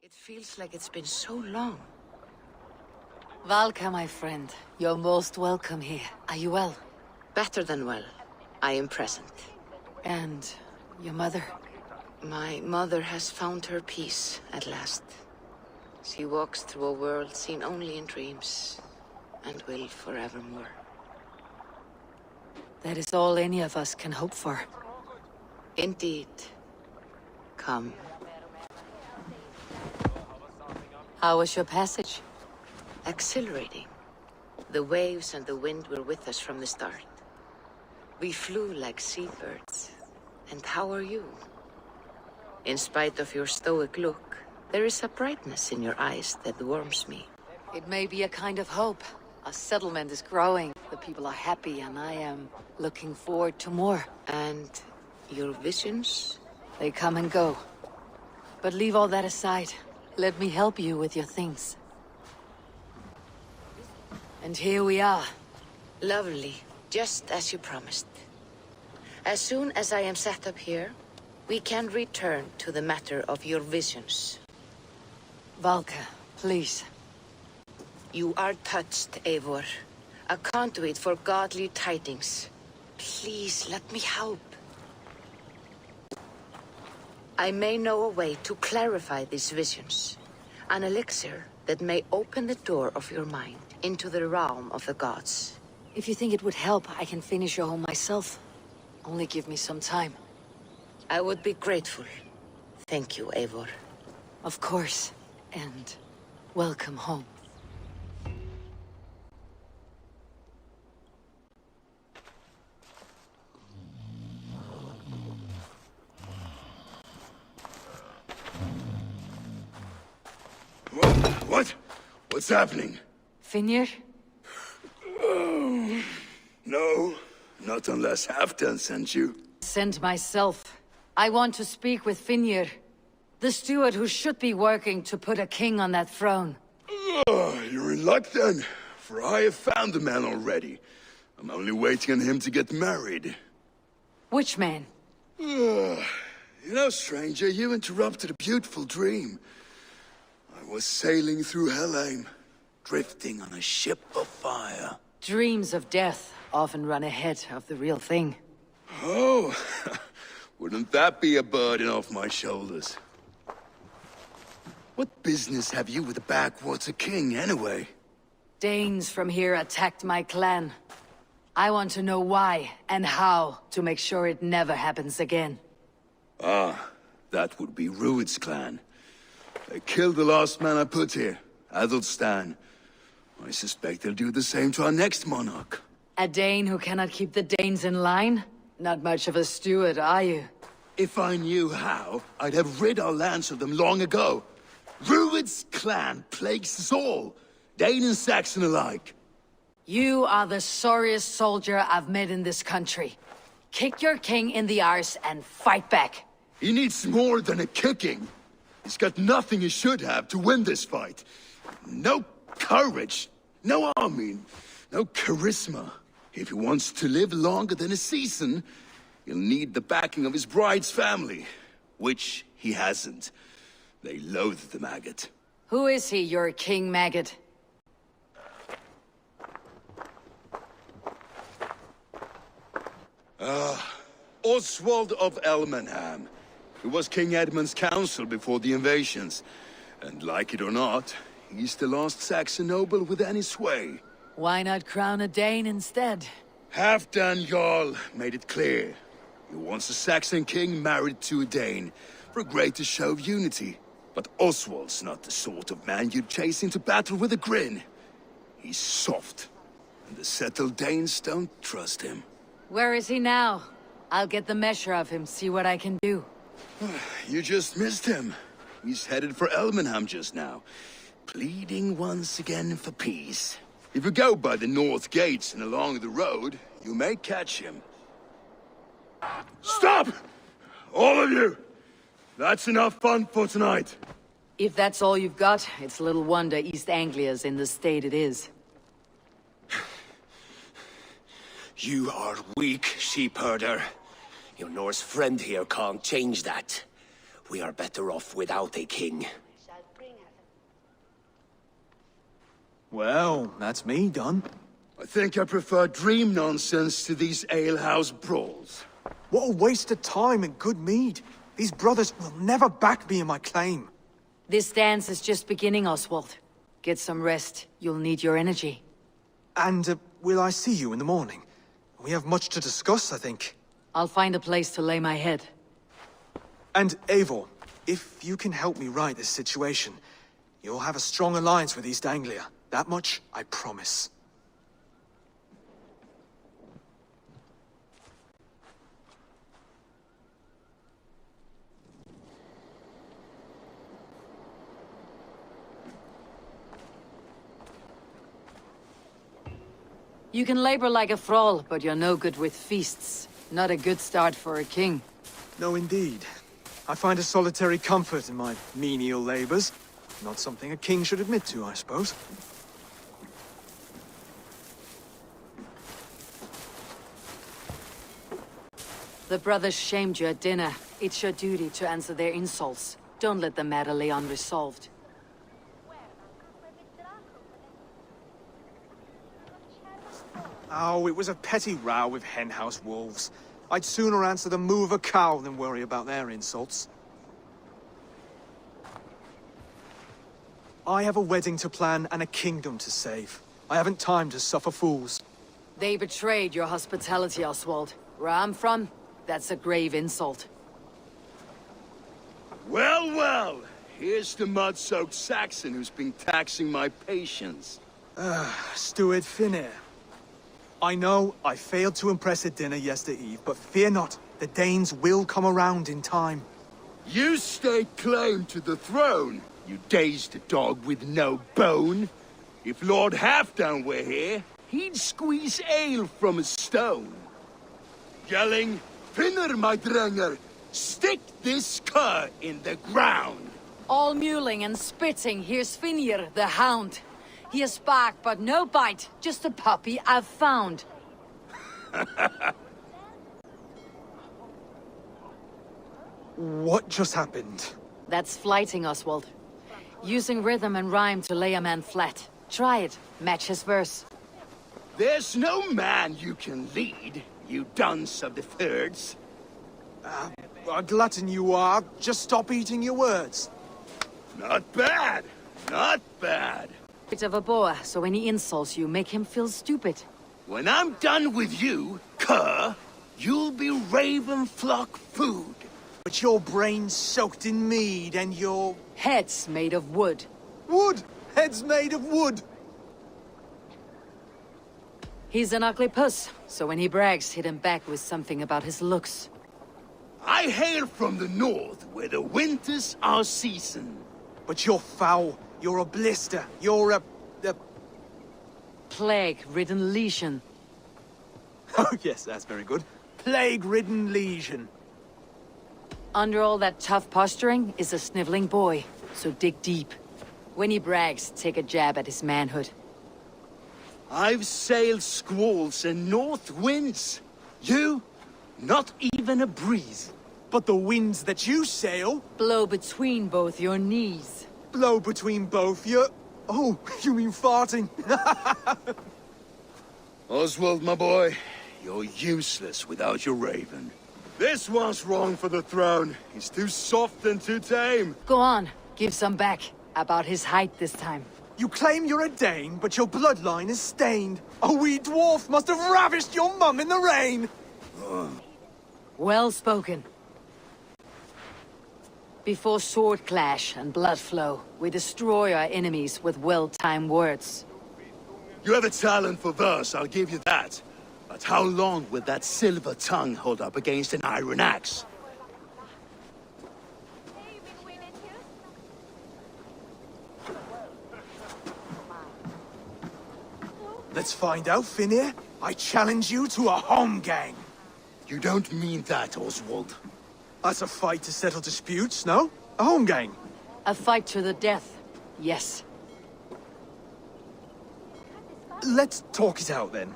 It feels like it's been so long. Valka, my friend, you're most welcome here. Are you well? Better than well. I am present. And your mother? My mother has found her peace at last. She walks through a world seen only in dreams, and will forevermore. That is all any of us can hope for. Indeed. Come. How was your passage? Exhilarating. The waves and the wind were with us from the start. We flew like seabirds. And how are you? In spite of your stoic look, there is a brightness in your eyes that warms me. It may be a kind of hope. Our settlement is growing. The people are happy, and I am looking forward to more. And your visions? They come and go. But leave all that aside. Let me help you with your things. And here we are. Lovely, just as you promised. As soon as I am set up here, we can return to the matter of your visions. Valka, please. You are touched, Eivor. A conduit for godly tidings. Please, let me help. I may know a way to clarify these visions. An elixir that may open the door of your mind into the realm of the gods. If you think it would help, I can finish your home myself. Only give me some time. I would be grateful. Thank you, Eivor. Of course. And welcome home. What? What's happening? Finnr? Oh, no, not unless Halfdan sent you. Sent myself. I want to speak with Finnr, the steward who should be working to put a king on that throne. You're in luck then, for I have found the man already. I'm only waiting on him to get married. Which man? You know, stranger, you interrupted a beautiful dream. I was sailing through Helheim, drifting on a ship of fire. Dreams of death often run ahead of the real thing. Oh, wouldn't that be a burden off my shoulders? What business have you with the backwater king, anyway? Danes from here attacked my clan. I want to know why and how to make sure it never happens again. Ah, that would be Rued's clan. They killed the last man I put here, Adelstan. I suspect they'll do the same to our next monarch. A Dane who cannot keep the Danes in line? Not much of a steward, are you? If I knew how, I'd have rid our lands of them long ago. Rued's clan plagues us all, Dane and Saxon alike. You are the sorriest soldier I've met in this country. Kick your king in the arse and fight back. He needs more than a kicking. He's got nothing he should have to win this fight. No courage, no army, no charisma. If he wants to live longer than a season, he'll need the backing of his bride's family, which he hasn't. They loathe the maggot. Who is he, your king maggot? Oswald of Elmenham. He was King Edmund's counsel before the invasions. And like it or not, he's the last Saxon noble with any sway. Why not crown a Dane instead? Halfdan Jarl made it clear. He wants a Saxon king married to a Dane, for a greater show of unity. But Oswald's not the sort of man you'd chase into battle with a grin. He's soft, and the settled Danes don't trust him. Where is he now? I'll get the measure of him, see what I can do. You just missed him. He's headed for Elmenham just now, pleading once again for peace. If you go by the north gates and along the road, you may catch him. Stop! All of you! That's enough fun for tonight. If that's all you've got, it's little wonder East Anglia's in the state it is. You are weak, sheepherder. Your Norse friend here can't change that. We are better off without a king. Well, that's me done. I think I prefer dream nonsense to these alehouse brawls. What a waste of time and good mead. These brothers will never back me in my claim. This dance is just beginning, Oswald. Get some rest. You'll need your energy. And, will I see you in the morning? We have much to discuss, I think. I'll find a place to lay my head. And, Eivor, if you can help me right this situation, you'll have a strong alliance with East Anglia. That much, I promise. You can labor like a thrall, but you're no good with feasts. Not a good start for a king. No, indeed. I find a solitary comfort in my menial labors. Not something a king should admit to, I suppose. The brothers shamed you at dinner. It's your duty to answer their insults. Don't let the matter lay unresolved. Oh, it was a petty row with henhouse wolves. I'd sooner answer the moo of a cow than worry about their insults. I have a wedding to plan and a kingdom to save. I haven't time to suffer fools. They betrayed your hospitality, Oswald. Where I'm from, that's a grave insult. Well, well, here's the mud-soaked Saxon who's been taxing my patience. Steward Finnair. I know I failed to impress at dinner yesterday eve, but fear not, the Danes will come around in time. You stake claim to the throne, you dazed dog with no bone. If Lord Halfdown were here, he'd squeeze ale from a stone. Yelling, Finner, my drenger, stick this cur in the ground. All mewling and spitting, here's Finir, the hound. He has bark, but no bite. Just a puppy I've found. What just happened? That's flighting, Oswald. Using rhythm and rhyme to lay a man flat. Try it. Match his verse. There's no man you can lead, you dunce of the thirds. A glutton you are. Just stop eating your words. Not bad. Not bad. Bit of a boa, so when he insults you, make him feel stupid. When I'm done with you, cur, you'll be raven flock food. But your brain's soaked in mead and your... Head's made of wood. Wood! Head's made of wood! He's an ugly puss, so when he brags, hit him back with something about his looks. I hail from the north, where the winters are season. But you're foul. You're a blister. You're a... Plague-ridden legion. Oh, yes, that's very good. Plague-ridden legion. Under all that tough posturing is a sniveling boy, so dig deep. When he brags, take a jab at his manhood. I've sailed squalls and north winds. You, not even a breeze. But the winds that you sail... Blow between both your knees. Blow between both your... Oh, you mean farting? Oswald, my boy, you're useless without your raven. This one's wrong for the throne. He's too soft and too tame. Go on, give some back. About his height this time. You claim you're a Dane, but your bloodline is stained. A wee dwarf must have ravished your mum in the rain! Well spoken. Before sword clash and blood flow, we destroy our enemies with well-timed words. You have a talent for verse, I'll give you that. But how long will that silver tongue hold up against an iron axe? Let's find out, Finir. I challenge you to a home gang. You don't mean that, Oswald. That's a fight to settle disputes, no? A home gang. A fight to the death, yes. Let's talk it out, then.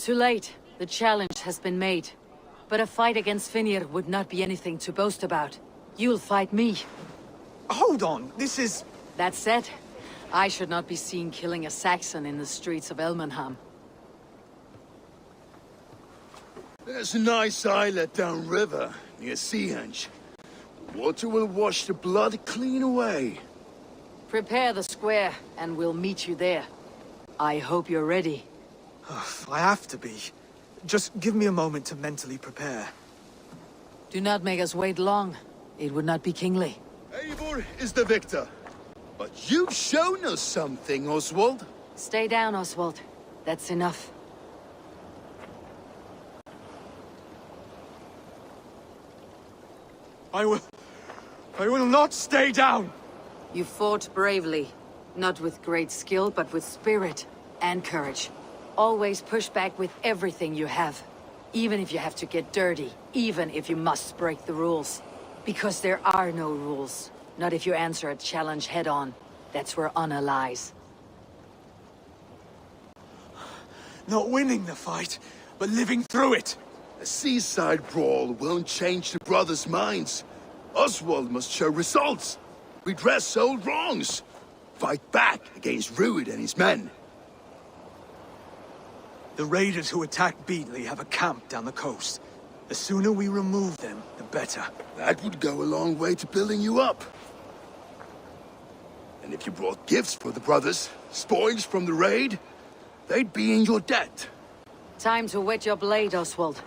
Too late. The challenge has been made. But a fight against Finir would not be anything to boast about. You'll fight me. Hold on, this is... That said, I should not be seen killing a Saxon in the streets of Elmenham. There's a nice islet downriver, near Seahenge. Water will wash the blood clean away. Prepare the square, and we'll meet you there. I hope you're ready. I have to be. Just give me a moment to mentally prepare. Do not make us wait long. It would not be kingly. Eivor is the victor. But you've shown us something, Oswald. Stay down, Oswald. That's enough. I will not stay down! You fought bravely. Not with great skill, but with spirit and courage. Always push back with everything you have. Even if you have to get dirty. Even if you must break the rules. Because there are no rules. Not if you answer a challenge head-on. That's where honor lies. Not winning the fight, but living through it! A seaside brawl won't change the brothers' minds. Oswald must show results. Redress old wrongs. Fight back against Rued and his men. The raiders who attacked Beatley have a camp down the coast. The sooner we remove them, the better. That would go a long way to building you up. And if you brought gifts for the brothers, spoils from the raid, they'd be in your debt. Time to wet your blade, Oswald.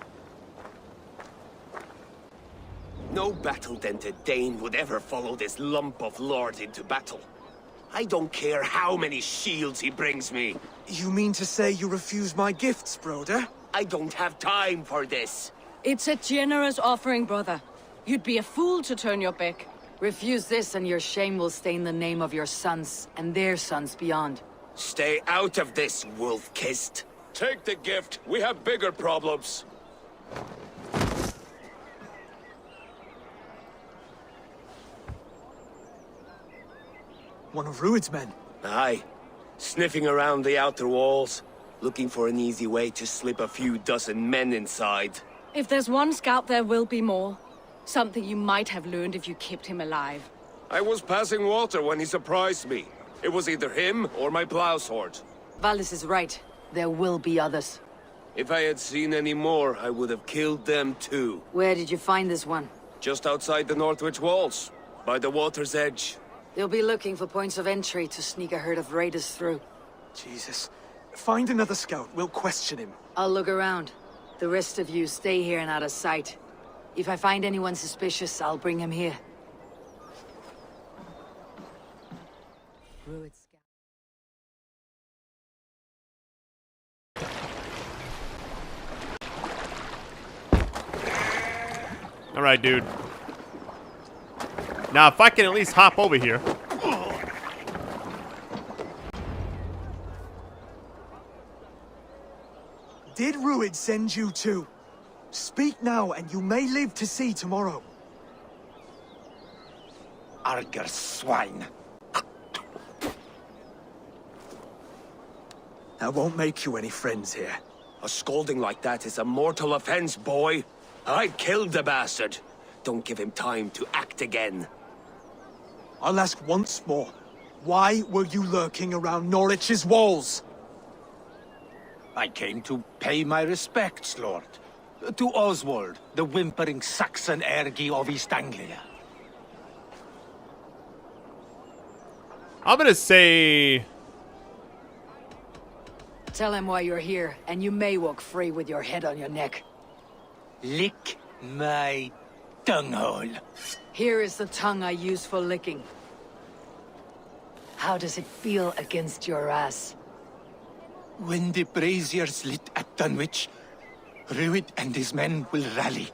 No battle-dented Dane would ever follow this lump of lord into battle. I don't care how many shields he brings me. You mean to say you refuse my gifts, Broder? I don't have time for this. It's a generous offering, brother. You'd be a fool to turn your back. Refuse this and your shame will stain the name of your sons and their sons beyond. Stay out of this, wolf-kissed. Take the gift. We have bigger problems. One of Rued's men. Aye. Sniffing around the outer walls. Looking for an easy way to slip a few dozen men inside. If there's one scout, there will be more. Something you might have learned if you kept him alive. I was passing water when he surprised me. It was either him or my plow sword. Valis is right. There will be others. If I had seen any more, I would have killed them too. Where did you find this one? Just outside the Northwich walls, by the water's edge. They'll be looking for points of entry to sneak a herd of raiders through. Jesus. Find another scout. We'll question him. I'll look around. The rest of you stay here and out of sight. If I find anyone suspicious, I'll bring him here. Rued scout. All right, dude. Now, if I can at least hop over here. Did Rued send you too? Speak now, and you may live to see tomorrow. Arger swine. That won't make you any friends here. A scolding like that is a mortal offense, boy. I killed the bastard. Don't give him time to act again. I'll ask once more. Why were you lurking around Norwich's walls? I came to pay my respects, Lord. To Oswald, the whimpering Saxon ergi of East Anglia. I'm gonna say... Tell him why you're here, and you may walk free with your head on your neck. Lick my tonguehole. Here is the tongue I use for licking. How does it feel against your ass? When the braziers lit at Dunwich, Rued and his men will rally.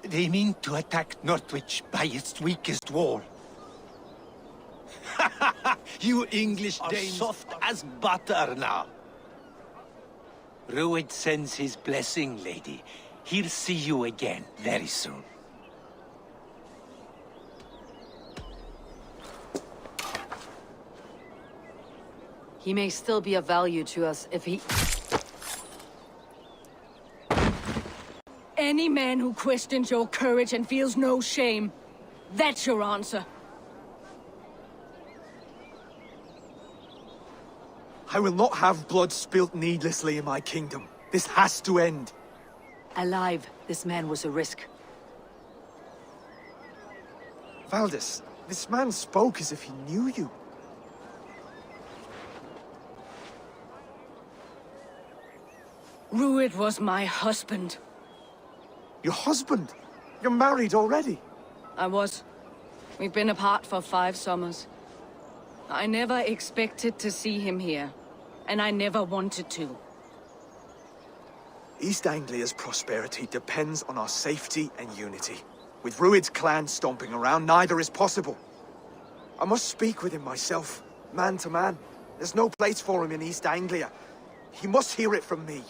They mean to attack Northwich by its weakest wall. You English Danes are soft as butter now. Rued sends his blessing, lady. He'll see you again very soon. He may still be of value to us if he... Any man who questions your courage and feels no shame, that's your answer. I will not have blood spilt needlessly in my kingdom. This has to end. Alive, this man was a risk. Valdis, this man spoke as if he knew you. Rued was my husband. Your husband? You're married already? I was. We've been apart for 5 summers. I never expected to see him here, and I never wanted to. East Anglia's prosperity depends on our safety and unity. With Rued's clan stomping around, neither is possible. I must speak with him myself, man to man. There's no place for him in East Anglia. He must hear it from me.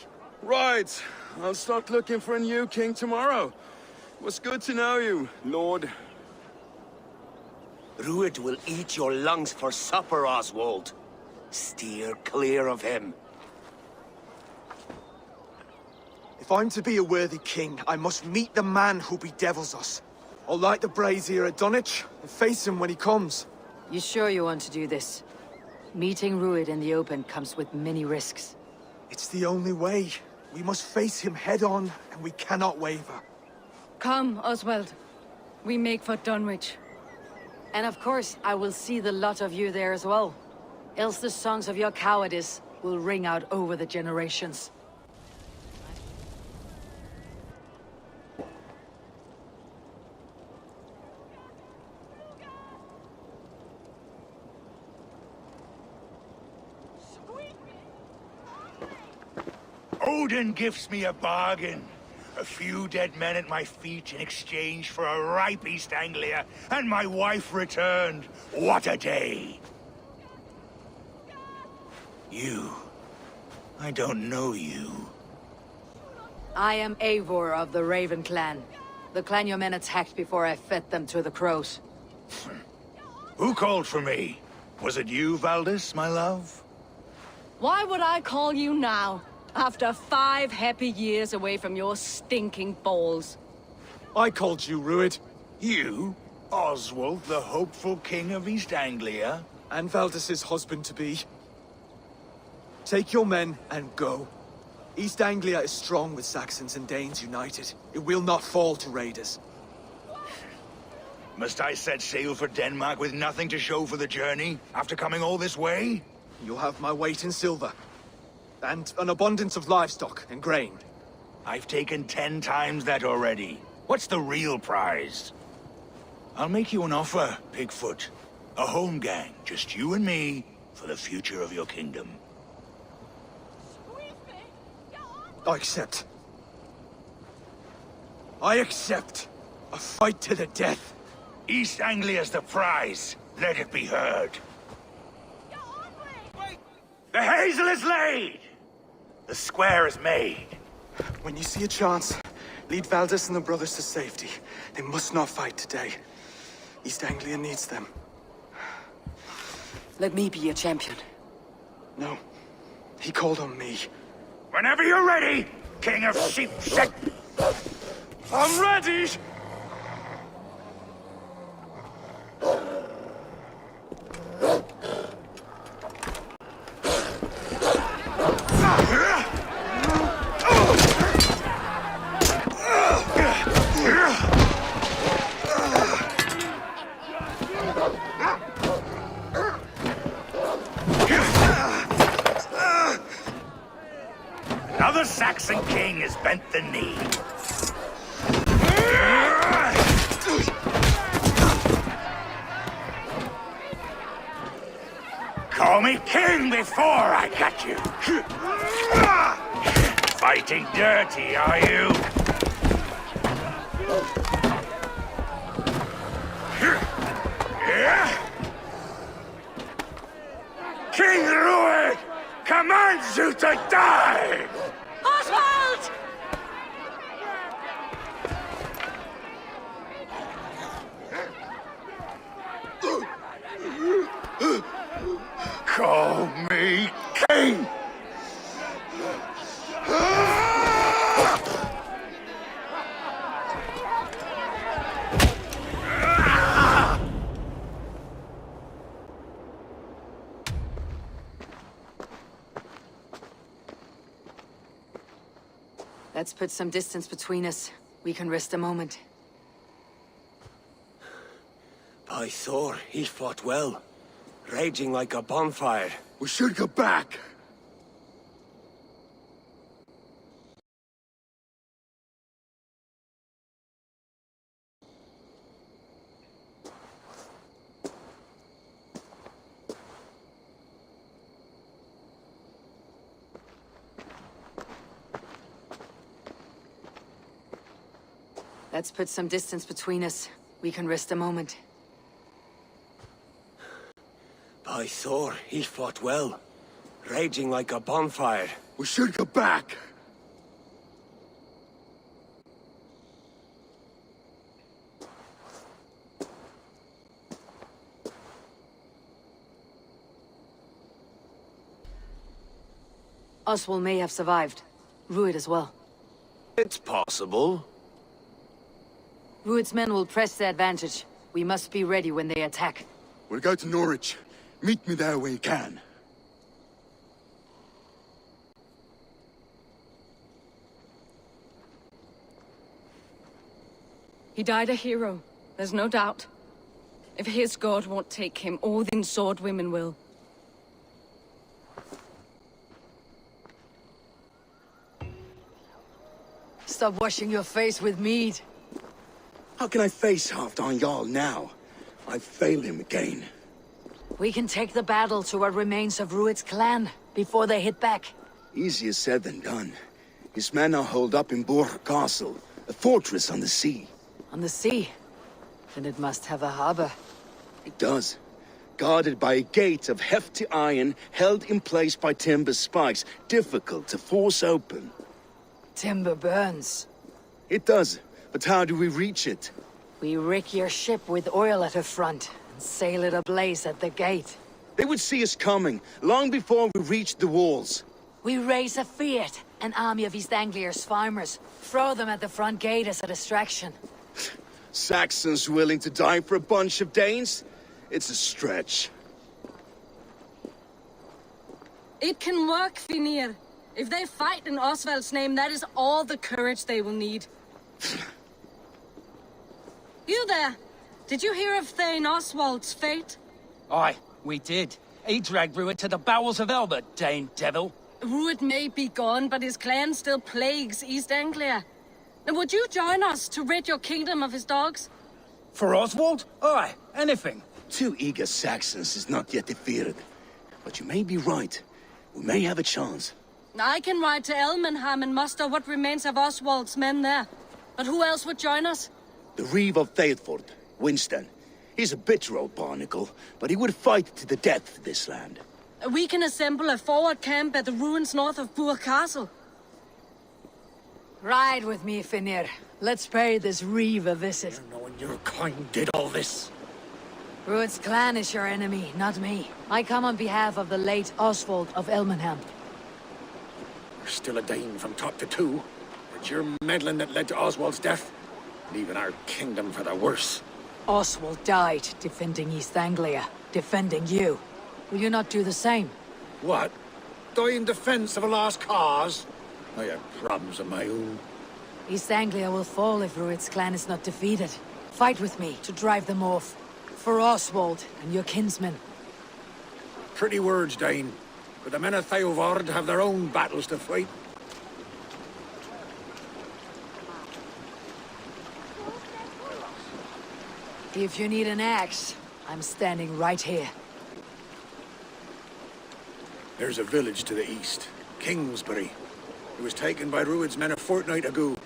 Right. I'll start looking for a new king tomorrow. It was good to know you, Lord. Rued will eat your lungs for supper, Oswald. Steer clear of him. If I'm to be a worthy king, I must meet the man who bedevils us. I'll light the brazier at Dunwich and face him when he comes. You sure you want to do this? Meeting Rued in the open comes with many risks. It's the only way. We must face him head-on, and we cannot waver. Come, Oswald. We make for Dunwich. And of course, I will see the lot of you there as well. Else the songs of your cowardice will ring out over the generations. Odin gives me a bargain. A few dead men at my feet in exchange for a ripe East Anglia, and my wife returned. What a day! You... I don't know you. I am Eivor of the Raven clan. The clan your men attacked before I fed them to the crows. Who called for me? Was it you, Valdis, my love? Why would I call you now? After 5 happy years away from your stinking balls. I called you, Rued. You? Oswald, the hopeful king of East Anglia? And Valdis's husband-to-be. Take your men and go. East Anglia is strong with Saxons and Danes united. It will not fall to raiders. Must I set sail for Denmark with nothing to show for the journey, after coming all this way? You'll have my weight in silver. And an abundance of livestock and grain. I've taken 10 times that already. What's the real prize? I'll make you an offer, Pigfoot. A home gang, just you and me, for the future of your kingdom. I accept. I accept. A fight to the death. East Anglia's the prize. Let it be heard. The hazel is laid! The square is made. When you see a chance, lead Valdis and the brothers to safety. They must not fight today. East Anglia needs them. Let me be your champion. No. He called on me. Whenever you're ready, King of Sheep Shit! I'm ready! Another Saxon king has bent the knee. Call me king before I got you. Fighting dirty, are you? King Rued commands you to die! Oswald! Call me king! Let's put some distance between us. We can rest a moment. By Thor, he fought well. Raging like a bonfire. We should go back. Let's put some distance between us. We can rest a moment. By Thor, he fought well. Raging like a bonfire. We should go back. Oswald may have survived. Rued as well. It's possible. Rued's men will press the advantage. We must be ready when they attack. We'll go to Norwich. Meet me there when you can. He died a hero, there's no doubt. If his god won't take him, Odin's sword women will. Stop washing your face with mead. How can I face Halfdan Jarl now? I've failed him again. We can take the battle to what remains of Rued's clan before they hit back. Easier said than done. His men are holed up in Borg Castle, a fortress on the sea. On the sea? Then it must have a harbor. It does. Guarded by a gate of hefty iron, held in place by timber spikes, difficult to force open. Timber burns. It does, but how do we reach it? We rig your ship with oil at her front, and sail it ablaze at the gate. They would see us coming, long before we reached the walls. We raise a Fiat, an army of East Anglia's farmers. Throw them at the front gate as a distraction. Saxons willing to die for a bunch of Danes? It's a stretch. It can work, Finir. If they fight in Oswald's name, that is all the courage they will need. You there! Did you hear of Thane Oswald's fate? Aye, we did. He dragged Rued to the bowels of Elbert, Dane devil. Rued may be gone, but his clan still plagues East Anglia. Now, would you join us to rid your kingdom of his dogs? For Oswald? Aye, anything. 2 eager Saxons is not yet defeated. But you may be right. We may have a chance. I can ride to Elmenham and muster what remains of Oswald's men there. But who else would join us? The Reeve of Thetford, Winston. He's a bitter old barnacle, but he would fight to the death for this land. We can assemble a forward camp at the ruins north of Burr Castle. Ride with me, Finir. Let's pay this Reeve a visit. Knowing your kind did all this. Rued's clan is your enemy, not me. I come on behalf of the late Oswald of Elmenham. You're still a Dane from top to two. It's your meddling that led to Oswald's death, leaving our kingdom for the worse. Oswald died defending East Anglia, defending you. Will you not do the same? What? Die in defense of a lost cause? I have problems of my own. East Anglia will fall if Rued's clan is not defeated. Fight with me to drive them off. For Oswald and your kinsmen. Pretty words, Dane. But the men of Theovard have their own battles to fight. If you need an axe, I'm standing right here. There's a village to the east, Kingsbury. It was taken by Rued's men a fortnight ago.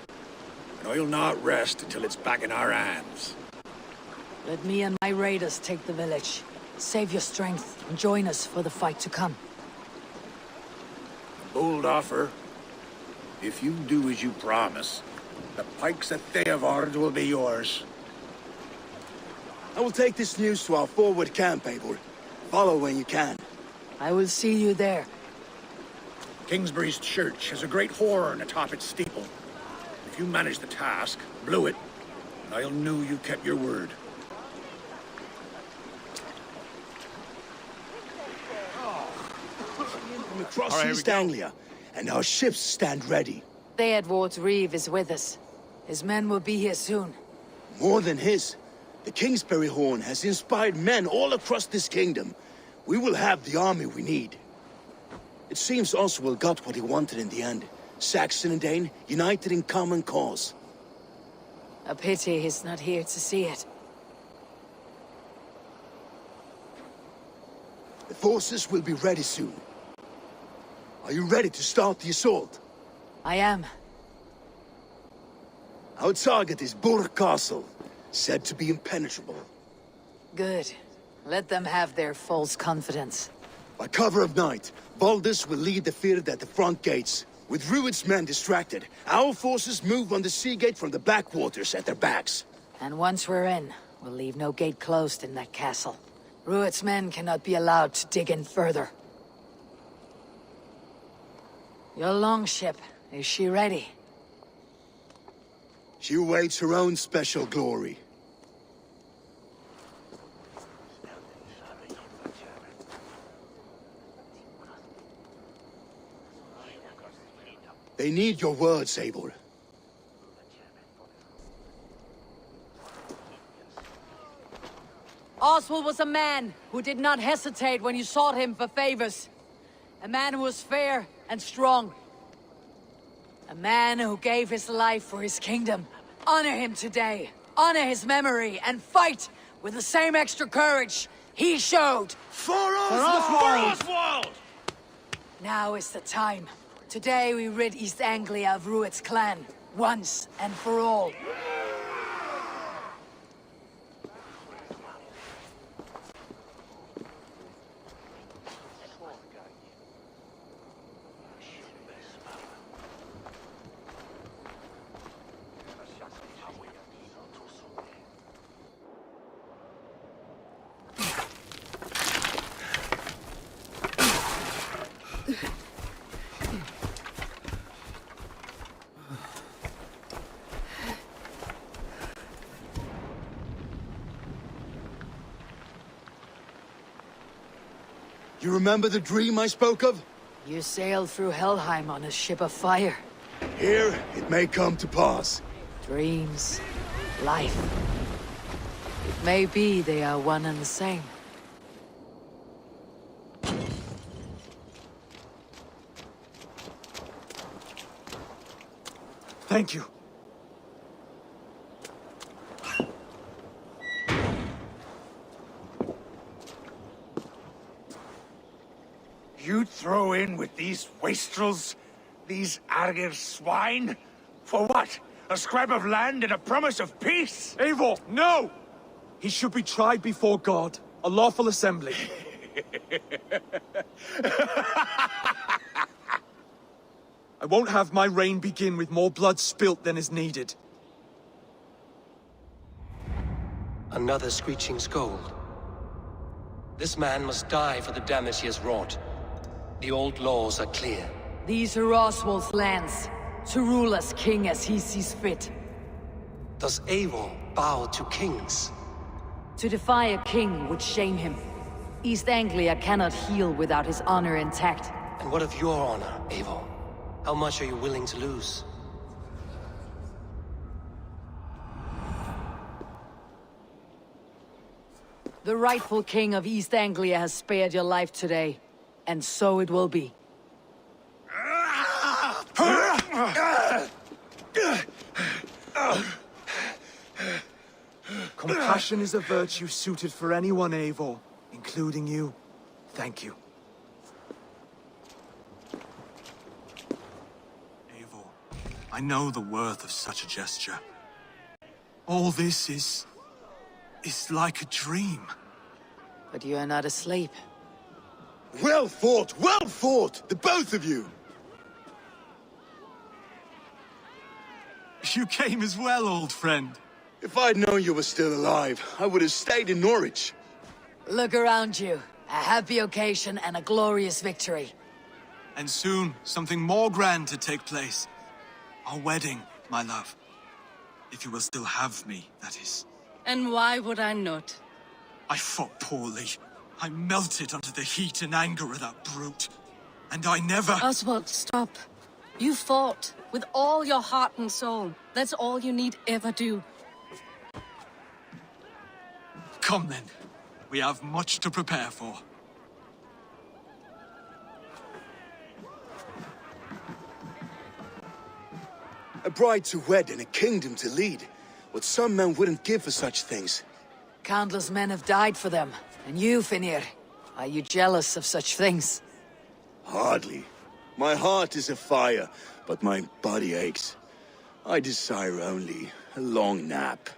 And I'll not rest until it's back in our hands. Let me and my raiders take the village. Save your strength and join us for the fight to come. A bold offer. If you do as you promise, the pikes at Theovard will be yours. I will take this news to our forward camp, Eivor. Follow when you can. I will see you there. Kingsbury's church has a great horn atop its steeple. If you manage the task, blow it, and I'll know you kept your word. From across All right, East Anglia, and our ships stand ready. Eivor Reeve is with us. His men will be here soon. More than his. The Kingsbury Horn has inspired men all across this kingdom. We will have the army we need. It seems Oswald got what he wanted in the end. Saxon and Dane united in common cause. A pity he's not here to see it. The forces will be ready soon. Are you ready to start the assault? I am. Our target is Burg Castle, said to be impenetrable. Good. Let them have their false confidence. By cover of night, Baldus will lead the field at the front gates. With Rued's men distracted, our forces move on the sea gate from the backwaters at their backs. And once we're in, we'll leave no gate closed in that castle. Rued's men cannot be allowed to dig in further. Your longship, is she ready? She awaits her own special glory. They need your words, Eivor. Oswald was a man who did not hesitate when you sought him for favors. A man who was fair and strong. A man who gave his life for his kingdom. Honor him today. Honor his memory and fight with the same extra courage he showed. For Oswald! Now is the time. Today we rid East Anglia of Rued's clan, once and for all. You remember the dream I spoke of? You sailed through Helheim on a ship of fire. Here, it may come to pass. Dreams, life. It may be they are one and the same. Thank you. You'd throw in with these wastrels? These Argir swine? For what? A scrap of land and a promise of peace? Eivor, no! He should be tried before God, a lawful assembly. I won't have my reign begin with more blood spilt than is needed. Another screeching scold. This man must die for the damage he has wrought. The old laws are clear. These are Oswald's lands, to rule as king as he sees fit. Does Eivor bow to kings? To defy a king would shame him. East Anglia cannot heal without his honor intact. And what of your honor, Eivor? How much are you willing to lose? The rightful king of East Anglia has spared your life today, and so it will be. Compassion is a virtue suited for anyone, Eivor, including you. Thank you. Eivor, I know the worth of such a gesture. All this is like a dream. But you are not asleep. Well fought, the both of you! You came as well, old friend. If I'd known you were still alive, I would have stayed in Norwich. Look around you. A happy occasion and a glorious victory. And soon, something more grand to take place. Our wedding, my love. If you will still have me, that is. And why would I not? I fought poorly. I melted under the heat and anger of that brute. And I never... Oswald, stop. You fought with all your heart and soul. That's all you need ever do. Come then. We have much to prepare for. A bride to wed and a kingdom to lead. What some men wouldn't give for such things. Countless men have died for them. And you, Finnir, are you jealous of such things? Hardly. My heart is afire, but my body aches. I desire only a long nap.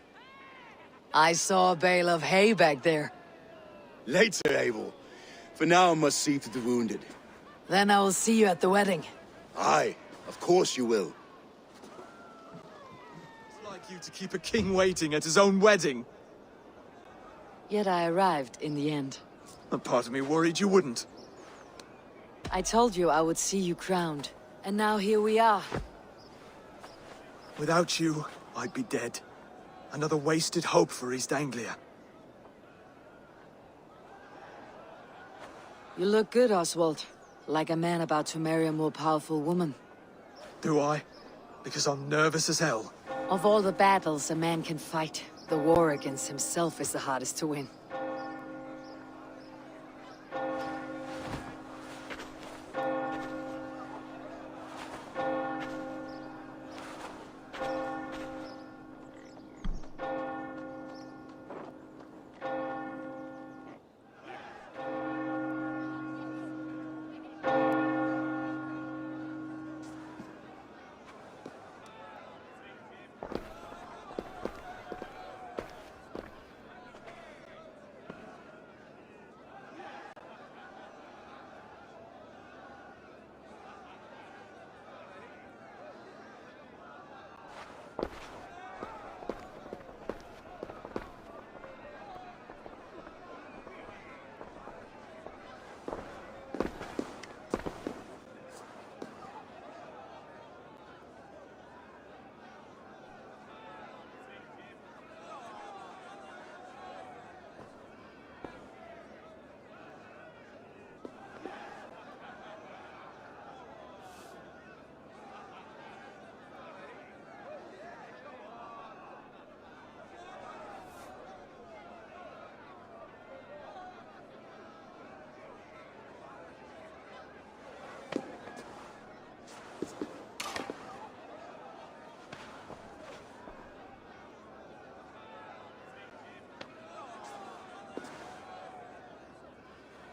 I saw a bale of hay back there. Later, Eivor. For now I must see to the wounded. Then I will see you at the wedding. Aye, of course you will. It's like you to keep a king waiting at his own wedding. Yet I arrived in the end. A part of me worried you wouldn't. I told you I would see you crowned. And now here we are. Without you, I'd be dead. Another wasted hope for East Anglia. You look good, Oswald. Like a man about to marry a more powerful woman. Do I? Because I'm nervous as hell. Of all the battles a man can fight, the war against himself is the hardest to win.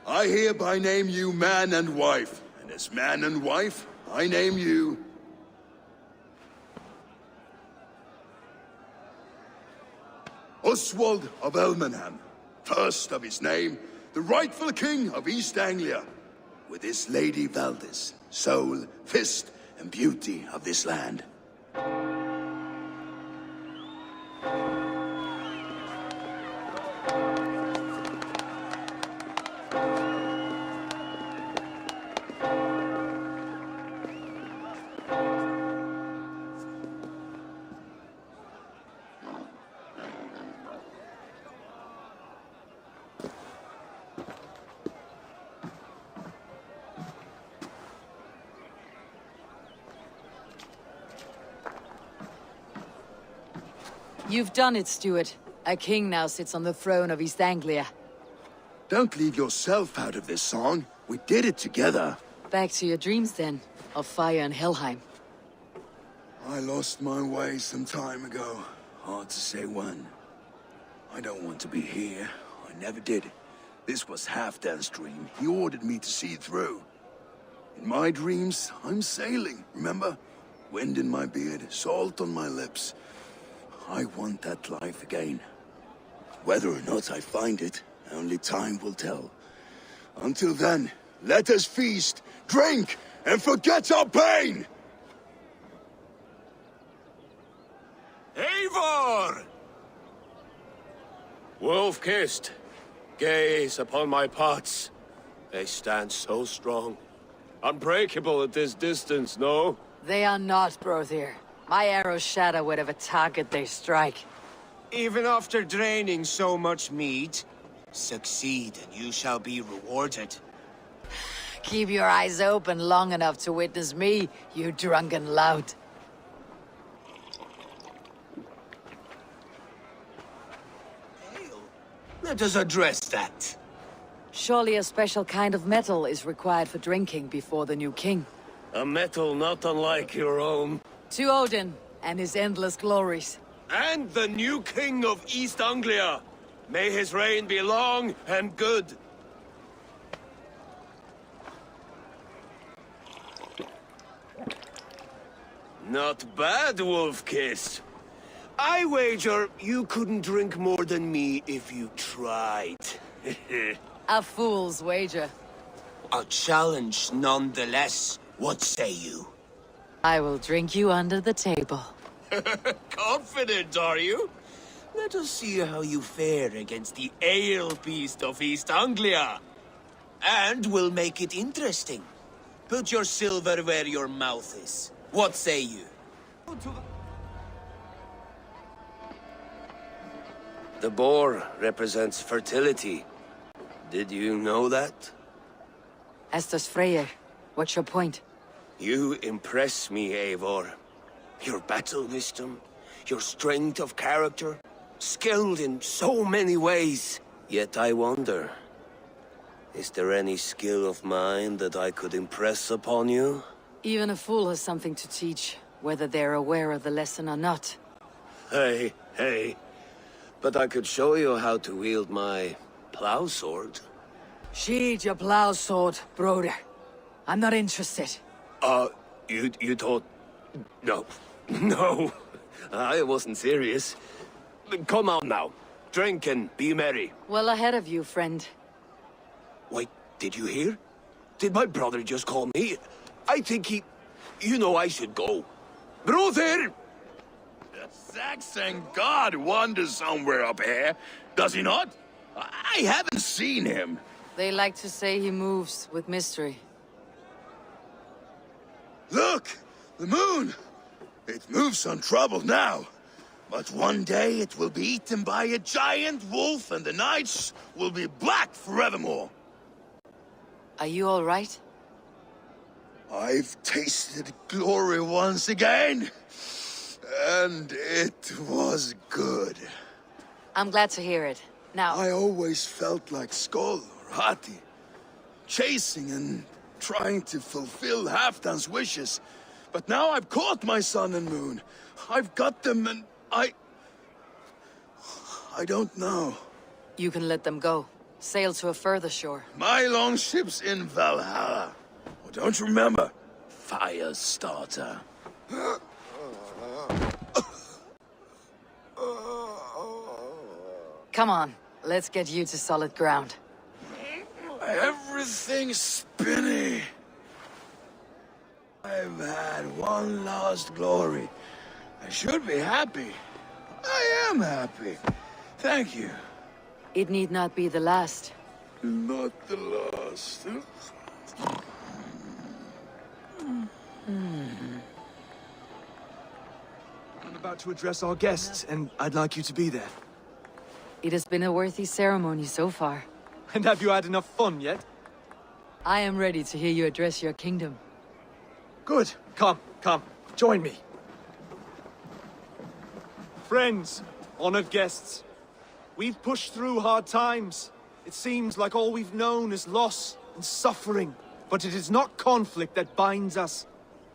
I hereby name you man and wife, and as man and wife, I name you... Oswald of Elmenham, first of his name, the rightful king of East Anglia, with his lady Valdis, soul, fist, and beauty of this land. You've done it, Stuart. A king now sits on the throne of East Anglia. Don't leave yourself out of this song. We did it together. Back to your dreams, then, of fire and Helheim. I lost my way some time ago. Hard to say when. I don't want to be here. I never did. This was Halfdan's dream. He ordered me to see it through. In my dreams, I'm sailing, remember? Wind in my beard, salt on my lips. I want that life again. Whether or not I find it, only time will tell. Until then, let us feast, drink, and forget our pain! Eivor! Wolf-kissed, gaze upon my pots. They stand so strong. Unbreakable at this distance, no? They are not, Brother. My arrows shatter whatever target they strike. Even after draining so much meat, succeed and you shall be rewarded. Keep your eyes open long enough to witness me, you drunken lout. Let us address that. Surely a special kind of metal is required for drinking before the new king. A metal not unlike your own. To Odin and his endless glories. And the new king of East Anglia. May his reign be long and good. Not bad, Wolf-Kiss. I wager you couldn't drink more than me if you tried. A fool's wager. A challenge nonetheless. What say you? I will drink you under the table. Confident, are you? Let us see how you fare against the ale beast of East Anglia. And we'll make it interesting. Put your silver where your mouth is. What say you? The boar represents fertility. Did you know that? As does Freyr. What's your point? You impress me, Eivor. Your battle wisdom, your strength of character, skilled in so many ways. Yet I wonder, is there any skill of mine that I could impress upon you? Even a fool has something to teach, whether they're aware of the lesson or not. Hey. But I could show you how to wield my plow sword. Sheathe your plow sword, brother. I'm not interested. You thought... No, I wasn't serious. Come on now, drink and be merry. Well ahead of you, friend. Wait, did you hear? Did my brother just call me? I think he... You know I should go. Brother! The Saxon god wanders somewhere up here, does he not? I haven't seen him. They like to say he moves with mystery. Look! The moon! It moves untroubled now. But one day it will be eaten by a giant wolf and the nights will be black forevermore. Are you all right? I've tasted glory once again. And it was good. I'm glad to hear it. Now... I always felt like Skoll or Hati. Chasing and trying to fulfill Halfdan's wishes. But now I've caught my sun and moon. I've got them and I don't know. You can let them go. Sail to a further shore. My longship's in Valhalla. Oh, don't you remember? Firestarter. Come on, let's get you to solid ground. Everything's spinny. I've had one last glory. I should be happy. I am happy. Thank you. It need not be the last. Not the last. I'm about to address our guests, and I'd like you to be there. It has been a worthy ceremony so far. And have you had enough fun yet? I am ready to hear you address your kingdom. Good. Come, join me. Friends, honored guests, we've pushed through hard times. It seems like all we've known is loss and suffering. But it is not conflict that binds us.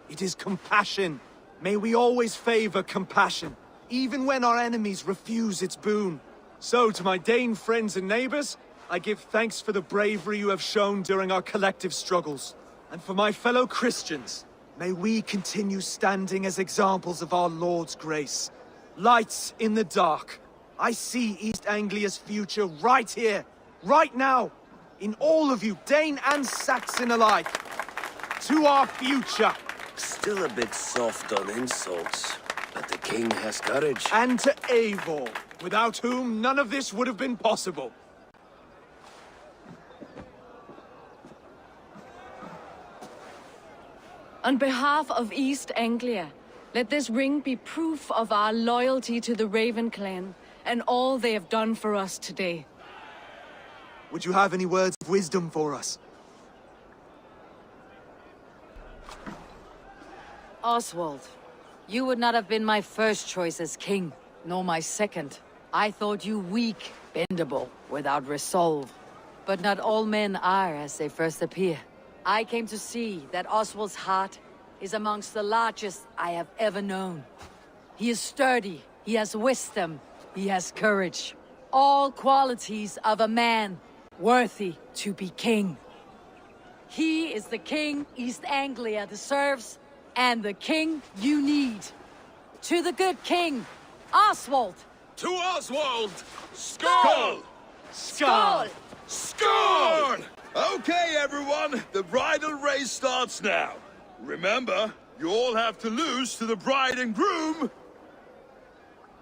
It is compassion. May we always favor compassion, even when our enemies refuse its boon. So, to my Dane friends and neighbors, I give thanks for the bravery you have shown during our collective struggles. And for my fellow Christians, may we continue standing as examples of our Lord's grace. Lights in the dark. I see East Anglia's future right here, right now, in all of you, Dane and Saxon alike. To our future. Still a bit soft on insults, but the king has courage. And to Eivor, without whom none of this would have been possible. On behalf of East Anglia, let this ring be proof of our loyalty to the Raven clan and all they have done for us today. Would you have any words of wisdom for us? Oswald, you would not have been my first choice as king, nor my second. I thought you weak, bendable, without resolve. But not all men are as they first appear. I came to see that Oswald's heart is amongst the largest I have ever known. He is sturdy, he has wisdom, he has courage. All qualities of a man worthy to be king. He is the king East Anglia deserves, and the king you need. To the good king, Oswald! To Oswald! Skull! Skull! Skull! Okay, everyone, the bridal race starts now. Remember, you all have to lose to the bride and groom.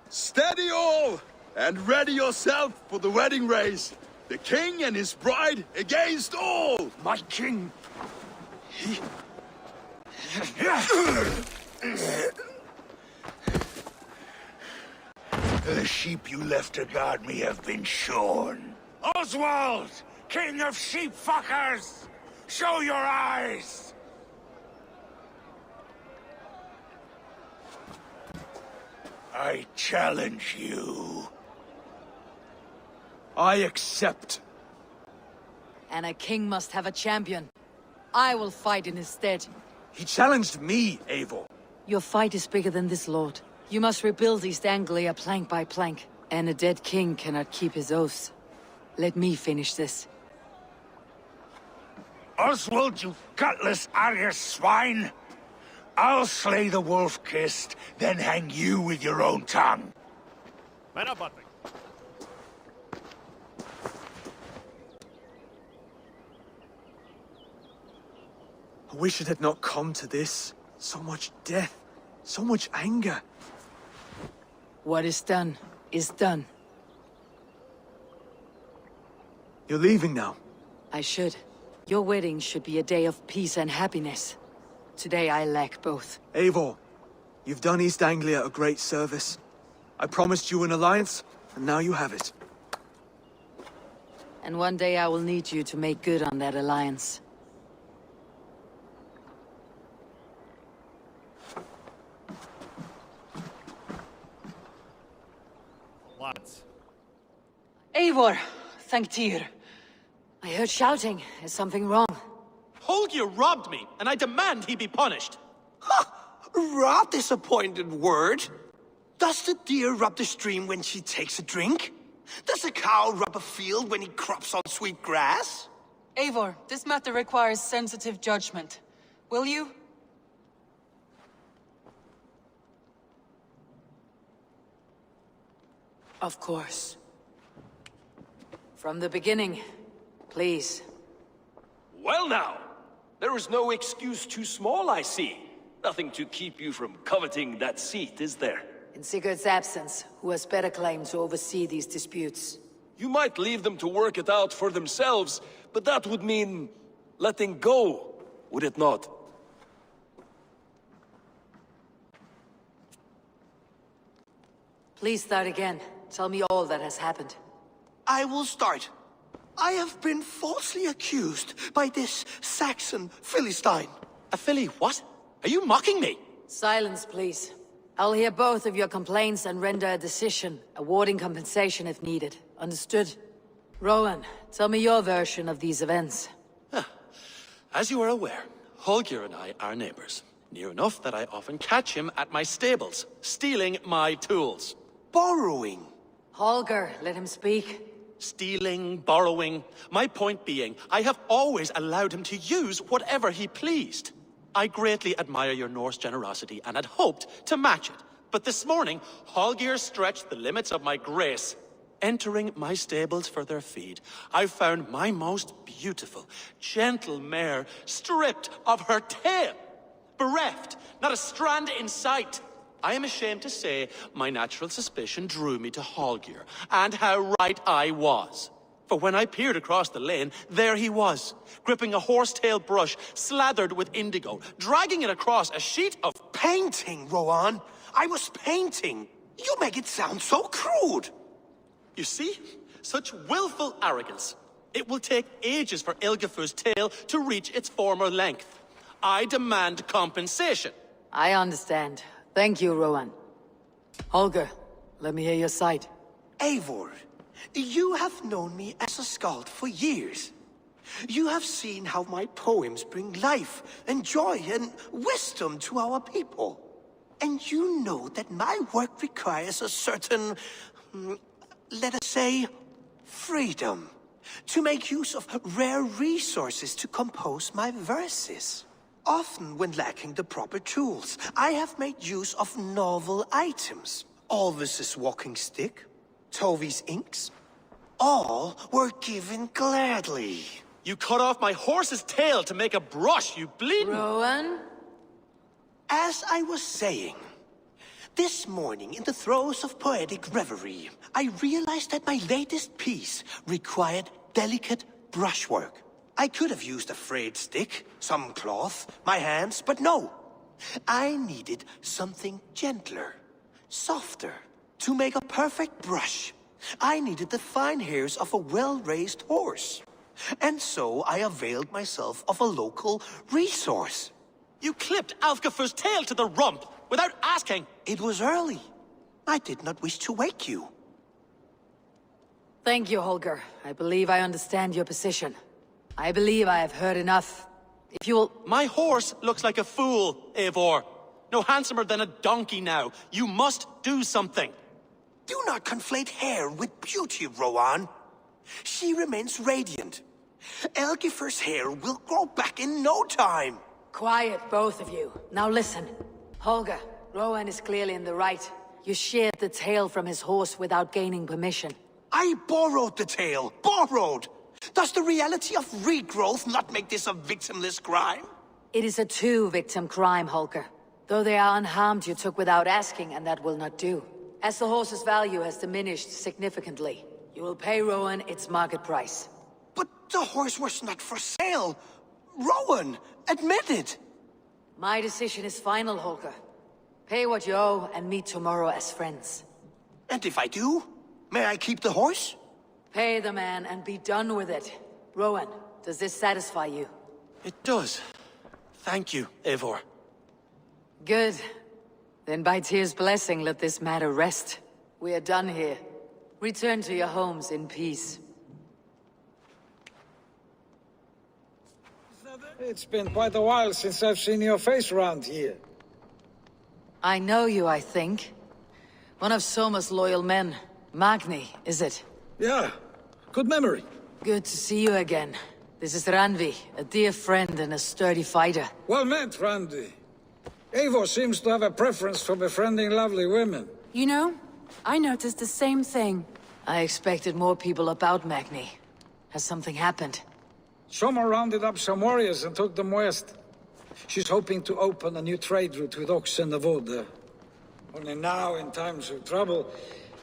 Steady all, and ready yourself for the wedding race. The king and his bride against all! My king! The sheep you left to guard me have been shorn. Oswald! King of sheep fuckers! Show your eyes! I challenge you. I accept. And a king must have a champion. I will fight in his stead. He challenged me, Eivor. Your fight is bigger than this, Lord. You must rebuild East Anglia plank by plank, and a dead king cannot keep his oaths. Let me finish this. Oswald, you gutless Arya swine! I'll slay the wolf-kissed, then hang you with your own tongue. Man up, Butley. I wish it had not come to this. So much death, so much anger. What is done, is done. You're leaving now. I should. Your wedding should be a day of peace and happiness. Today I lack both. Eivor, you've done East Anglia a great service. I promised you an alliance, and now you have it. And one day I will need you to make good on that alliance. Lots. Eivor, thank Tyr. I heard shouting. Is something wrong? Holger robbed me, and I demand he be punished. Right disappointed word. Does the deer rub the stream when she takes a drink? Does a cow rub a field when he crops on sweet grass? Eivor, this matter requires sensitive judgment. Will you? Of course. From the beginning, please. Well now, there is no excuse too small, I see. Nothing to keep you from coveting that seat, is there? In Sigurd's absence, who has better claim to oversee these disputes? You might leave them to work it out for themselves, but that would mean letting go, would it not? Please start again. Tell me all that has happened. I will start. I have been falsely accused by this Saxon Philistine. A Philly what? Are you mocking me? Silence, please. I'll hear both of your complaints and render a decision, awarding compensation if needed. Understood? Rowan, tell me your version of these events. As you are aware, Holger and I are neighbors. Near enough that I often catch him at my stables, stealing my tools. Borrowing. Holger, let him speak. Stealing, borrowing. My point being, I have always allowed him to use whatever he pleased. I greatly admire your Norse generosity and had hoped to match it. But this morning, Holger stretched the limits of my grace. Entering my stables for their feed, I found my most beautiful, gentle mare stripped of her tail. Bereft, not a strand in sight. I am ashamed to say my natural suspicion drew me to Holger, and how right I was. For when I peered across the lane, there he was, gripping a horsetail brush slathered with indigo, dragging it across a sheet of... Painting, Rowan. I was painting. You make it sound so crude. You see? Such willful arrogance. It will take ages for Ilgifu's tail to reach its former length. I demand compensation. I understand. Thank you, Rowan. Holger, let me hear your side. Eivor, you have known me as a skald for years. You have seen how my poems bring life and joy and wisdom to our people. And you know that my work requires a certain, let us say, freedom. To make use of rare resources to compose my verses. Often when lacking the proper tools, I have made use of novel items. Alvis's walking stick, Tovi's inks, all were given gladly. You cut off my horse's tail to make a brush, you bleeding... Rowan? As I was saying, this morning in the throes of poetic reverie, I realized that my latest piece required delicate brushwork. I could have used a frayed stick, some cloth, my hands, but no. I needed something gentler, softer. To make a perfect brush, I needed the fine hairs of a well-raised horse. And so I availed myself of a local resource. You clipped Alfgafur's tail to the rump, without asking. It was early. I did not wish to wake you. Thank you, Holger. I believe I understand your position. I believe I have heard enough. If you will... My horse looks like a fool, Eivor. No handsomer than a donkey now. You must do something. Do not conflate hair with beauty, Rowan. She remains radiant. Elgifur's hair will grow back in no time. Quiet, both of you. Now listen. Holger, Rowan is clearly in the right. You sheared the tail from his horse without gaining permission. I borrowed the tail. Borrowed! Does the reality of regrowth not make this a victimless crime? It is a two-victim crime, Holger. Though they are unharmed, you took without asking, and that will not do. As the horse's value has diminished significantly, you will pay Rowan its market price. But the horse was not for sale. Rowan, admit it. My decision is final, Holger. Pay what you owe and meet tomorrow as friends. And if I do, may I keep the horse? Pay the man and be done with it. Rowan, does this satisfy you? It does. Thank you, Eivor. Good. Then by Tyr's blessing, let this matter rest. We are done here. Return to your homes in peace. It's been quite a while since I've seen your face around here. I know you, I think. One of Soma's loyal men. Magni, is it? Yeah, good memory. Good to see you again. This is Randvi, a dear friend and a sturdy fighter. Well met, Randvi. Eivor seems to have a preference for befriending lovely women. You know, I noticed the same thing. I expected more people about Magni. Has something happened? Soma rounded up some warriors and took them west. She's hoping to open a new trade route with oxen of Oda. Only now, in times of trouble,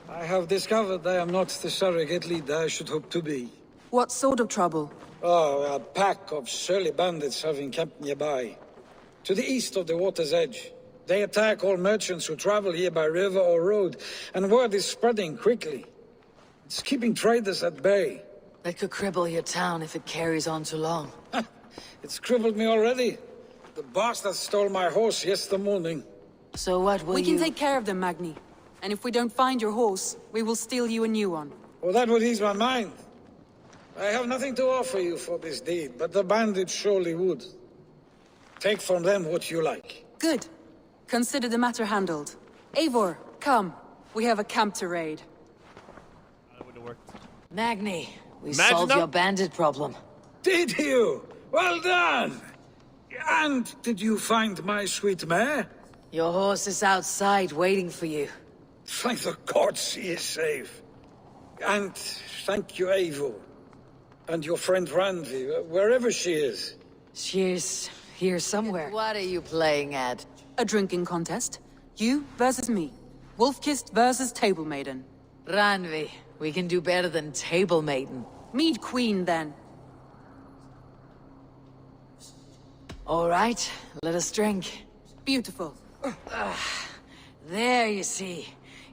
I have discovered I am not the surrogate leader I should hope to be. What sort of trouble? Oh, a pack of surly bandits have encamped nearby. To the east of the water's edge. They attack all merchants who travel here by river or road, and word is spreading quickly. It's keeping traders at bay. That could cripple your town if it carries on too long. It's crippled me already. The bastard stole my horse yesterday morning. So what will We can take care of them, Magni. And if we don't find your horse, we will steal you a new one. Well, that would ease my mind. I have nothing to offer you for this deed, but the bandits surely would. Take from them what you like. Good. Consider the matter handled. Eivor, come. We have a camp to raid. That would have worked. Magni, we Imagine solved that. your bandit problem. Did you? Well done! And did you find my sweet mare? Your horse is outside waiting for you. Thank the gods she is safe. And thank you, Eivor. And your friend Randvi, wherever she is. She's here somewhere. What are you playing at? A drinking contest. You versus me. Wolf-kissed versus Table Maiden. Randvi, we can do better than Table Maiden. Mead Queen, then. All right, let us drink. Beautiful. There, you see.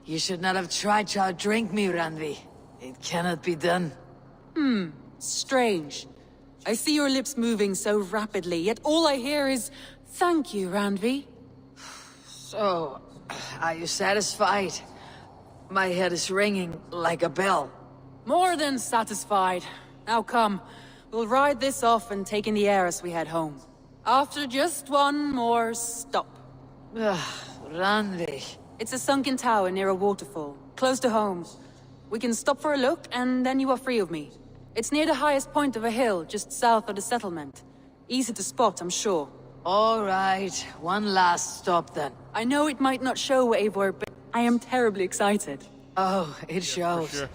You should not have tried to outdrink me, Randvi. It cannot be done. Strange. I see your lips moving so rapidly, yet all I hear is, "Thank you, Randvi." So, are you satisfied? My head is ringing like a bell. More than satisfied. Now come, we'll ride this off and take in the air as we head home. After just one more stop. Randvi. It's a sunken tower near a waterfall, close to home. We can stop for a look, and then you are free of me. It's near the highest point of a hill, just south of the settlement. Easy to spot, I'm sure. All right, one last stop then. I know it might not show, Eivor, but I am terribly excited. Oh, it shows. For sure.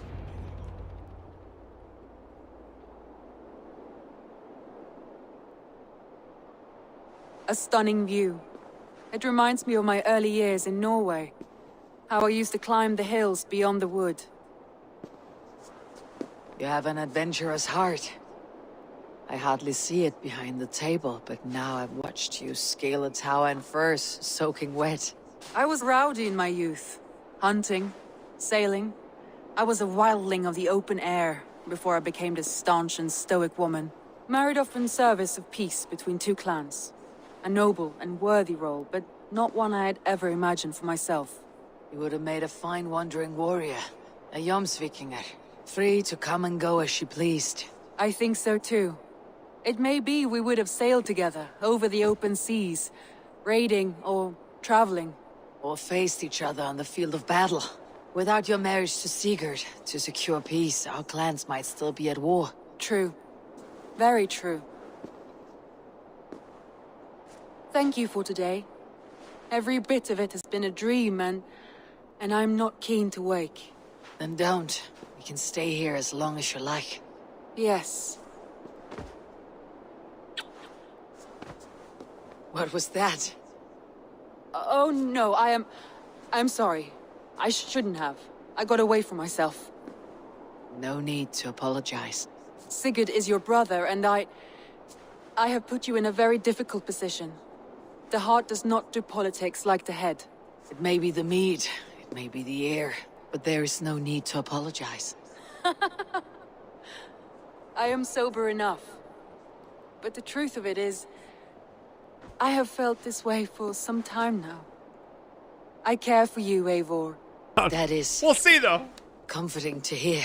A stunning view. It reminds me of my early years in Norway. How I used to climb the hills beyond the wood. You have an adventurous heart. I hardly see it behind the table, but now I've watched you scale a tower in furs, soaking wet. I was rowdy in my youth. Hunting, sailing. I was a wildling of the open air, before I became this staunch and stoic woman. Married off in service of peace between two clans. A noble and worthy role, but not one I had ever imagined for myself. You would have made a fine wandering warrior. A Jomsvikinger. Free to come and go as she pleased. I think so too. It may be we would have sailed together, over the open seas, raiding or traveling. Or faced each other on the field of battle. Without your marriage to Sigurd, to secure peace, our clans might still be at war. True. Very true. Thank you for today. Every bit of it has been a dream, and I'm not keen to wake. Then don't. We can stay here as long as you like. Yes. What was that? Oh no, I'm sorry. I shouldn't have. I got away from myself. No need to apologize. Sigurd is your brother, and I have put you in a very difficult position. The heart does not do politics like the head. It may be the mead, it may be the air, but there is no need to apologize. I am sober enough. But the truth of it is, I have felt this way for some time now. I care for you, Eivor. That is... We'll see, though. Comforting to hear.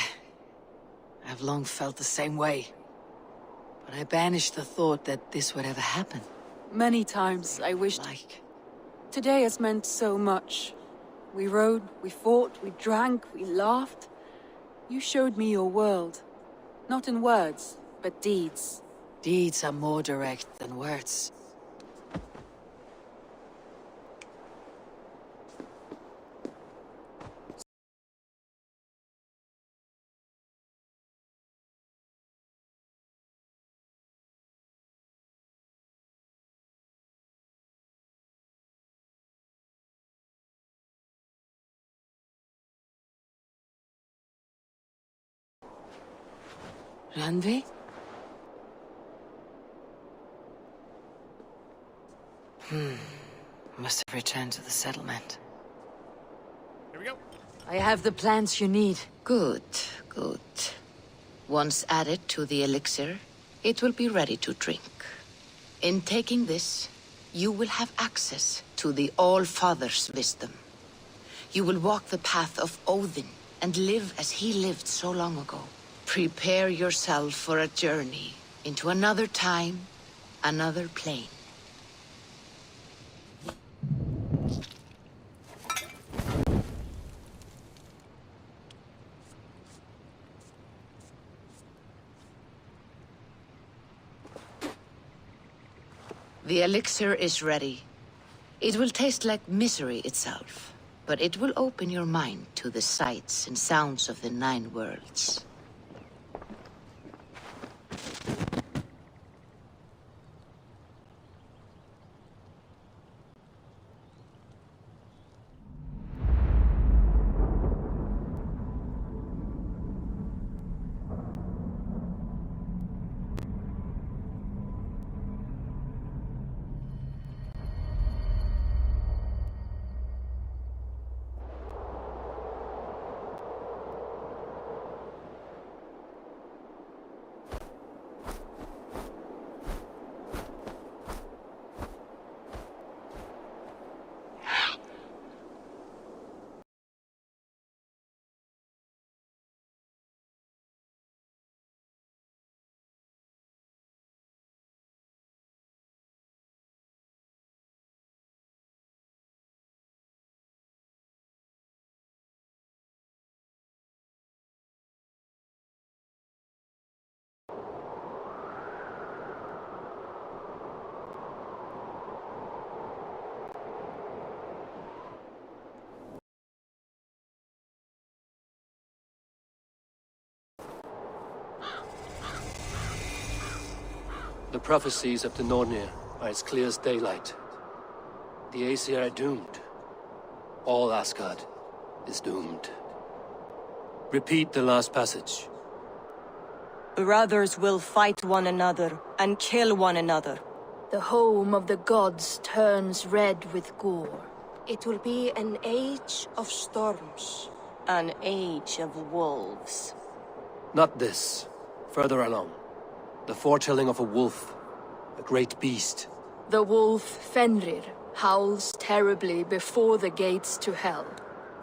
I've long felt the same way. But I banished the thought that this would ever happen. Many times I wished... Today has meant so much. We rode, we fought, we drank, we laughed. You showed me your world. Not in words, but deeds. Deeds are more direct than words. Randvi? Must have returned to the settlement. Here we go. I have the plants you need. Good, good. Once added to the elixir, it will be ready to drink. In taking this, you will have access to the All-Father's wisdom. You will walk the path of Odin and live as he lived so long ago. Prepare yourself for a journey into another time, another plane. The elixir is ready. It will taste like misery itself, but it will open your mind to the sights and sounds of the 9 worlds. The prophecies of the Nornir are as clear as daylight. The Aesir are doomed. All Asgard is doomed. Repeat the last passage. Brothers will fight one another and kill one another. The home of the gods turns red with gore. It will be an age of storms. An age of wolves. Not this. Further along. The foretelling of a wolf. A great beast. The wolf Fenrir howls terribly before the gates to hell.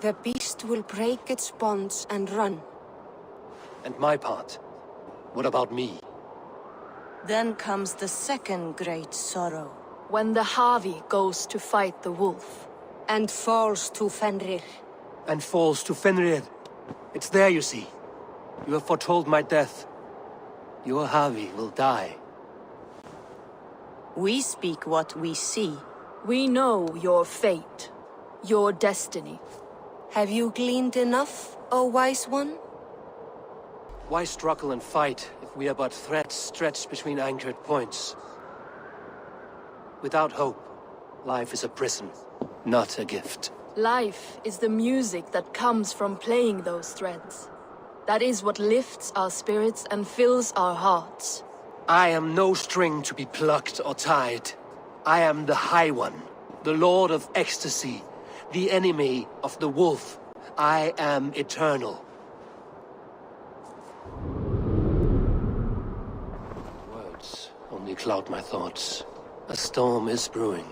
The beast will break its bonds and run. And my part? What about me? Then comes the second great sorrow. When the Havi goes to fight the wolf. And falls to Fenrir. And falls to Fenrir. It's there, you see. You have foretold my death. Your Havi will die. We speak what we see. We know your fate. Your destiny. Have you gleaned enough, O wise one? Why struggle and fight if we are but threads stretched between anchored points? Without hope, life is a prison, not a gift. Life is the music that comes from playing those threads. That is what lifts our spirits and fills our hearts. I am no string to be plucked or tied. I am the High One, the Lord of Ecstasy, the enemy of the wolf. I am eternal. Words only cloud my thoughts. A storm is brewing.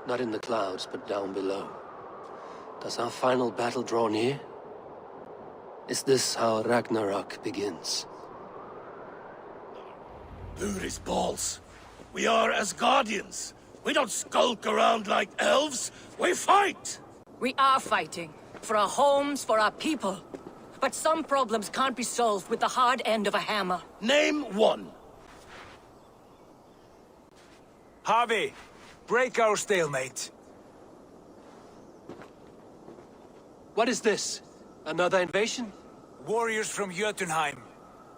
Not in the clouds, but down below. Does our final battle draw near? Is this how Ragnarok begins? Booty's balls. We are Asgardians. We don't skulk around like elves. We fight! We are fighting. For our homes, for our people. But some problems can't be solved with the hard end of a hammer. Name one. Harvey, break our stalemate. What is this? Another invasion? Warriors from Jotunheim.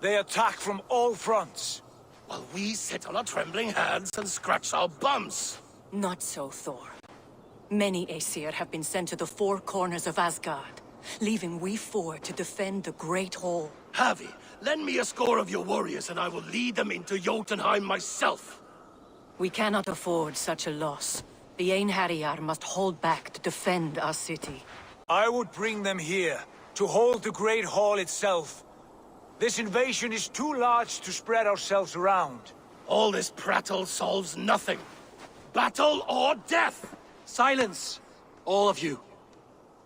They attack from all fronts. While we sit on our trembling hands and scratch our bums. Not so, Thor. Many Aesir have been sent to the four corners of Asgard, leaving we four to defend the Great Hall. Harvey, lend me a score of your warriors and I will lead them into Jotunheim myself. We cannot afford such a loss. The Einherjar must hold back to defend our city. I would bring them here, to hold the Great Hall itself. This invasion is too large to spread ourselves around. All this prattle solves nothing. Battle or death! Silence! All of you.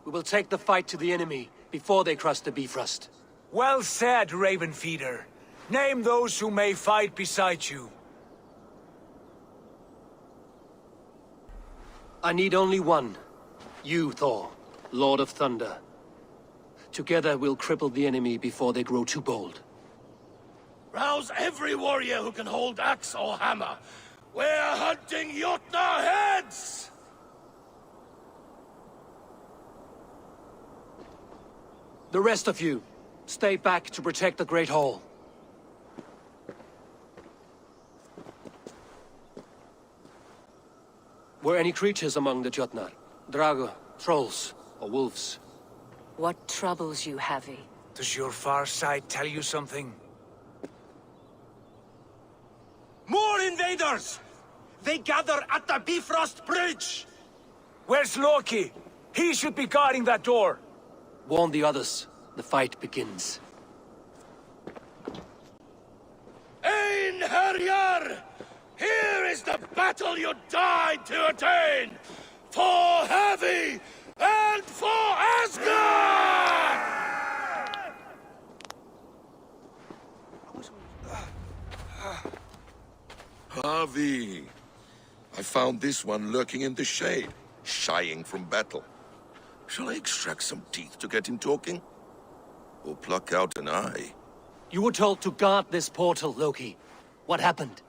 We will take the fight to the enemy before they cross the Bifrost. Well said, Ravenfeeder. Name those who may fight beside you. I need only one. You, Thor, Lord of Thunder. Together we'll cripple the enemy before they grow too bold. Rouse every warrior who can hold axe or hammer. We're hunting Jotnar heads! The rest of you, stay back to protect the Great Hall. Were any creatures among the Jotnar? Drago, trolls, or wolves? What troubles you, Havi? Does your far side tell you something? More invaders! They gather at the Bifrost Bridge! Where's Loki? He should be guarding that door. Warn the others. The fight begins. Einherjar! Here is the battle you died to attain! For Havi and for Asgard! Havi! I found this one lurking in the shade, shying from battle. Shall I extract some teeth to get him talking? Or pluck out an eye? You were told to guard this portal, Loki. What happened?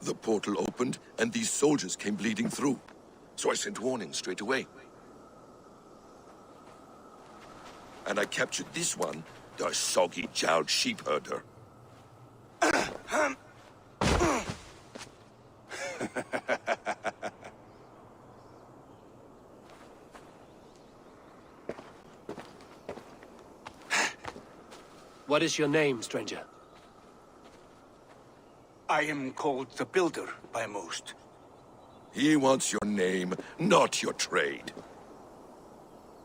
The portal opened, and these soldiers came bleeding through. So I sent warning straight away. And I captured this one, the soggy-jowled sheep herder. What is your name, stranger? I am called the Builder by most. He wants your name, not your trade.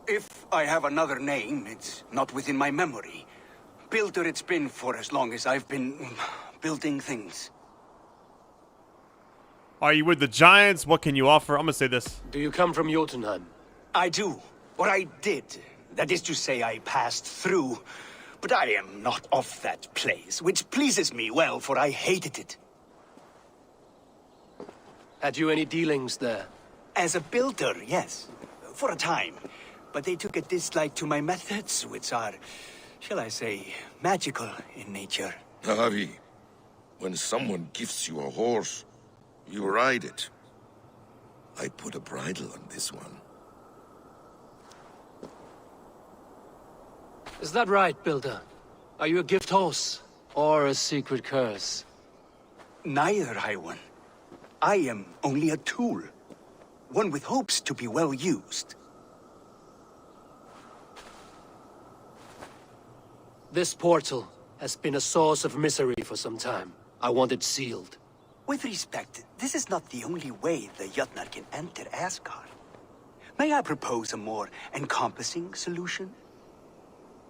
If I have another name, it's not within my memory. Builder it's been for as long as I've been building things. Are you with the Giants? What can you offer? I'm gonna say this. Do you come from Jotunheim? I do. Or I did. That is to say, I passed through. But I am not of that place, which pleases me well, for I hated it. Had you any dealings there? As a builder, yes. For a time. But they took a dislike to my methods, which are, shall I say, magical in nature. Harvey, when someone gifts you a horse, you ride it. I put a bridle on this one. Is that right, Builder? Are you a gift horse? Or a secret curse? Neither, High One. I am only a tool. One with hopes to be well used. This portal has been a source of misery for some time. I want it sealed. With respect, this is not the only way the Jötnar can enter Asgard. May I propose a more encompassing solution?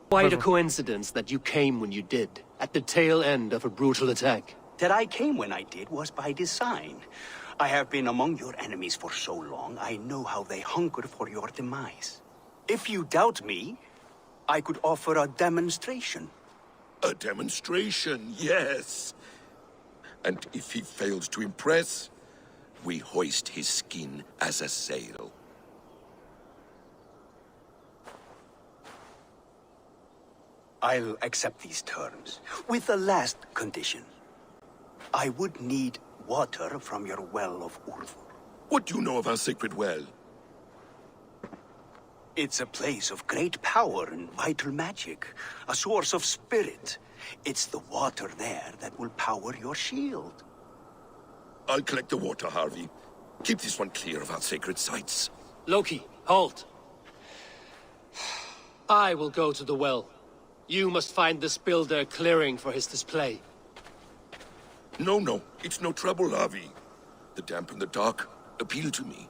Quite a coincidence that you came when you did, at the tail end of a brutal attack. That I came when I did was by design. I have been among your enemies for so long, I know how they hunger for your demise. If you doubt me, I could offer a demonstration. A demonstration, yes. And if he fails to impress, we hoist his skin as a sail. I'll accept these terms, with the last condition. I would need water from your well of Urthur. What do you know of our sacred well? It's a place of great power and vital magic, a source of spirit. It's the water there that will power your shield. I'll collect the water, Harvey. Keep this one clear of our sacred sites. Loki, halt! I will go to the well. You must find this builder clearing for his display. No, it's no trouble, Harvey. The damp and the dark appeal to me.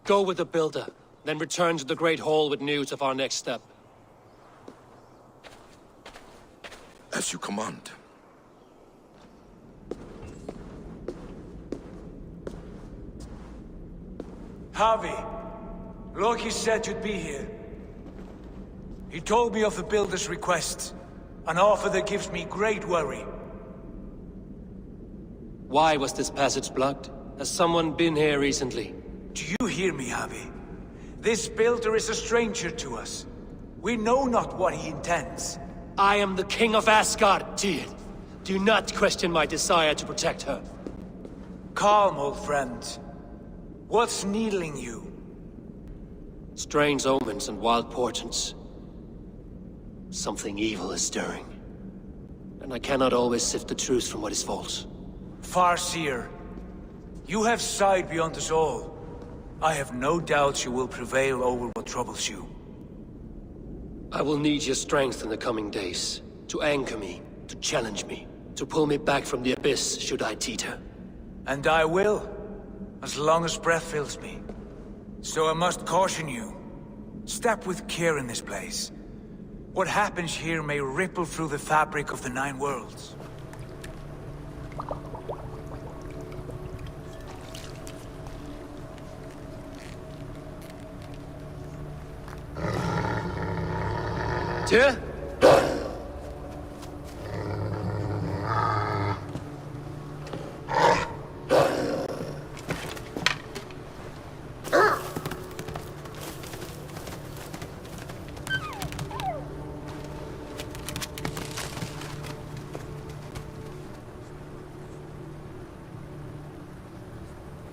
Go with the builder, then return to the Great Hall with news of our next step. As you command. Harvey, Loki said you'd be here. He told me of the Builder's request, an offer that gives me great worry. Why was this passage blocked? Has someone been here recently? Do you hear me, Harvey? This Builder is a stranger to us. We know not what he intends. I am the King of Asgard, Tyr. Do not question my desire to protect her. Calm, old friend. What's needling you? Strange omens and wild portents. Something evil is stirring. And I cannot always sift the truth from what is false. Farseer, you have sight beyond us all. I have no doubts you will prevail over what troubles you. I will need your strength in the coming days. To anchor me, to challenge me, to pull me back from the abyss should I teeter. And I will, as long as breath fills me. So I must caution you. Step with care in this place. What happens here may ripple through the fabric of the Nine Worlds. Tyr?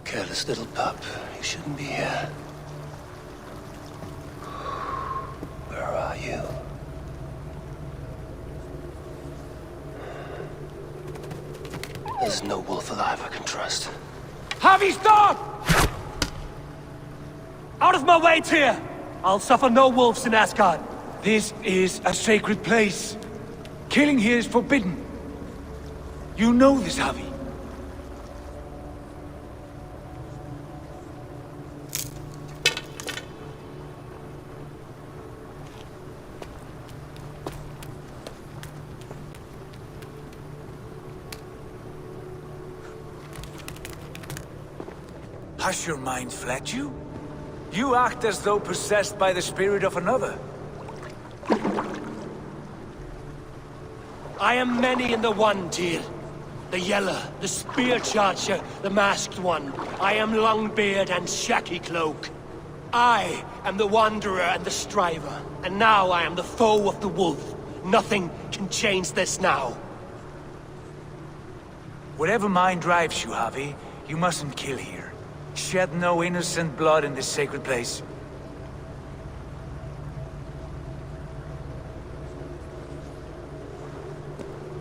Careless little pup. You shouldn't be here. Where are you? There's no wolf alive I can trust. Javi, stop! Out of my way, Tyr! I'll suffer no wolves in Asgard. This is a sacred place. Killing here is forbidden. You know this, Javi. Has your mind fled you? You act as though possessed by the spirit of another. I am many in the one, Tyr. The Yeller, the Spear Charger, the Masked One. I am Longbeard and Shaky Cloak. I am the Wanderer and the Striver. And now I am the foe of the Wolf. Nothing can change this now. Whatever mind drives you, Javi, you mustn't kill here. Shed no innocent blood in this sacred place.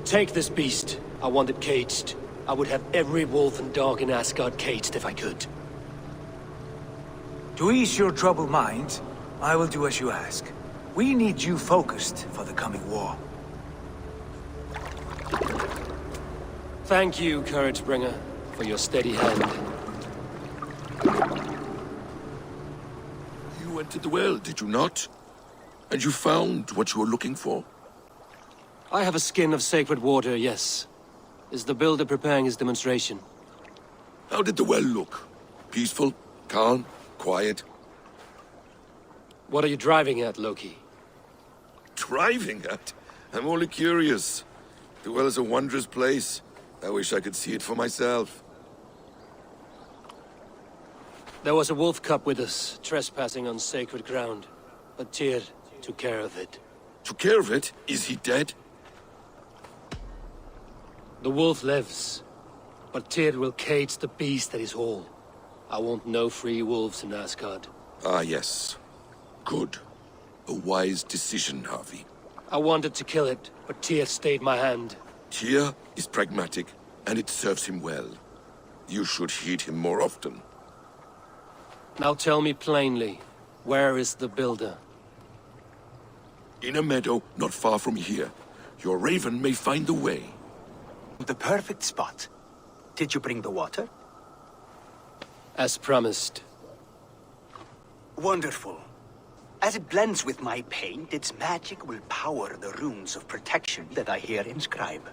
Take this beast. I want it caged. I would have every wolf and dog in Asgard caged if I could. To ease your troubled mind, I will do as you ask. We need you focused for the coming war. Thank you, Courage Bringer, for your steady hand. You went to the well, did you not? And you found what you were looking for? I have a skin of sacred water, yes. Is the builder preparing his demonstration? How did the well look? Peaceful? Calm? Quiet? What are you driving at, Loki? Driving at? I'm only curious. The well is a wondrous place. I wish I could see it for myself. There was a wolf cub with us, trespassing on sacred ground. But Tyr took care of it. Took care of it? Is he dead? The wolf lives, but Tyr will cage the beast that is whole. I want no free wolves in Asgard. Ah, yes. Good. A wise decision, Harvey. I wanted to kill it, but Tyr stayed my hand. Tyr is pragmatic, and it serves him well. You should heed him more often. Now tell me plainly, where is the builder? In a meadow not far from here. Your raven may find the way. The perfect spot. Did you bring the water? As promised. Wonderful. As it blends with my paint, its magic will power the runes of protection that I here inscribe.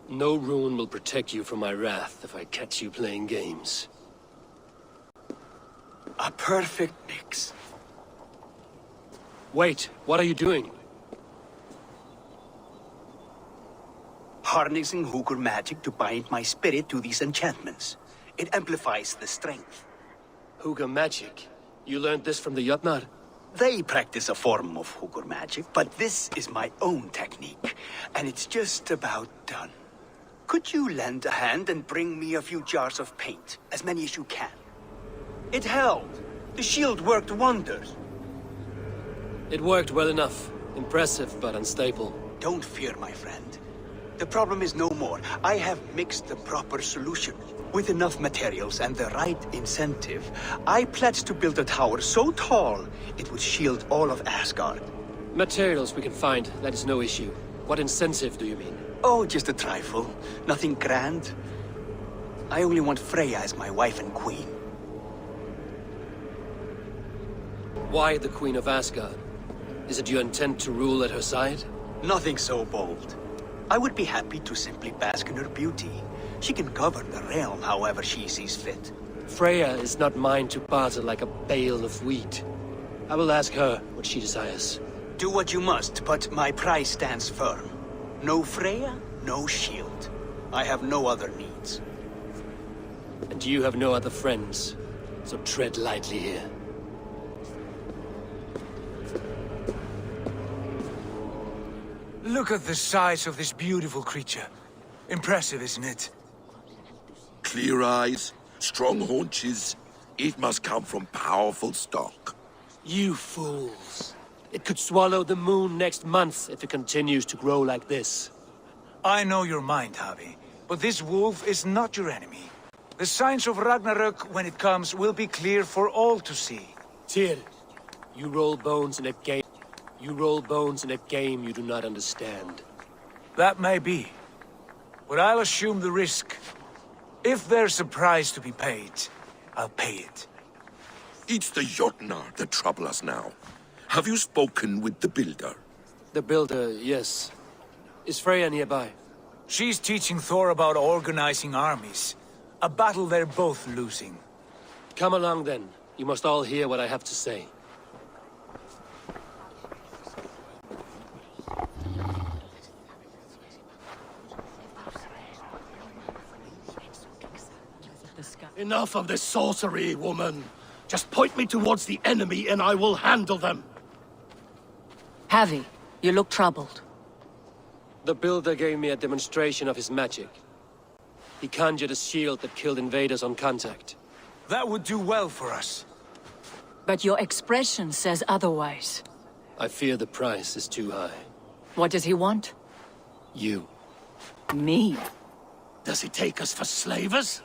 No rune will protect you from my wrath if I catch you playing games. A perfect mix. Wait, what are you doing? Harnessing Hugr magic to bind my spirit to these enchantments. It amplifies the strength. Hugr magic? You learned this from the Jotnar? They practice a form of Hugr magic, but this is my own technique, and it's just about done. Could you lend a hand and bring me a few jars of paint? As many as you can. It held. The shield worked wonders. It worked well enough. Impressive, but unstable. Don't fear, my friend. The problem is no more. I have mixed the proper solution. With enough materials and the right incentive, I pledge to build a tower so tall, it would shield all of Asgard. Materials we can find, that is no issue. What incentive do you mean? Oh, just a trifle. Nothing grand. I only want Freya as my wife and queen. Why the Queen of Asgard? Is it your intent to rule at her side? Nothing so bold. I would be happy to simply bask in her beauty. She can govern the realm however she sees fit. Freya is not mine to barter like a bale of wheat. I will ask her what she desires. Do what you must, but my price stands firm. No Freya, no shield. I have no other needs. And you have no other friends, so tread lightly here. Look at the size of this beautiful creature. Impressive, isn't it? Clear eyes, strong haunches. It must come from powerful stock. You fools. It could swallow the moon next month if it continues to grow like this. I know your mind, Javi. But this wolf is not your enemy. The signs of Ragnarök, when it comes, will be clear for all to see. Tyr, you roll bones in a game. You roll bones in a game you do not understand. That may be. But I'll assume the risk. If there's a price to be paid, I'll pay it. It's the Jotnar that trouble us now. Have you spoken with the Builder? The Builder, yes. Is Freya nearby? She's teaching Thor about organizing armies. A battle they're both losing. Come along then. You must all hear what I have to say. Enough of this sorcery, woman. Just point me towards the enemy and I will handle them. Havi, you look troubled. The Builder gave me a demonstration of his magic. He conjured a shield that killed invaders on contact. That would do well for us. But your expression says otherwise. I fear the price is too high. What does he want? You. Me? Does he take us for slavers?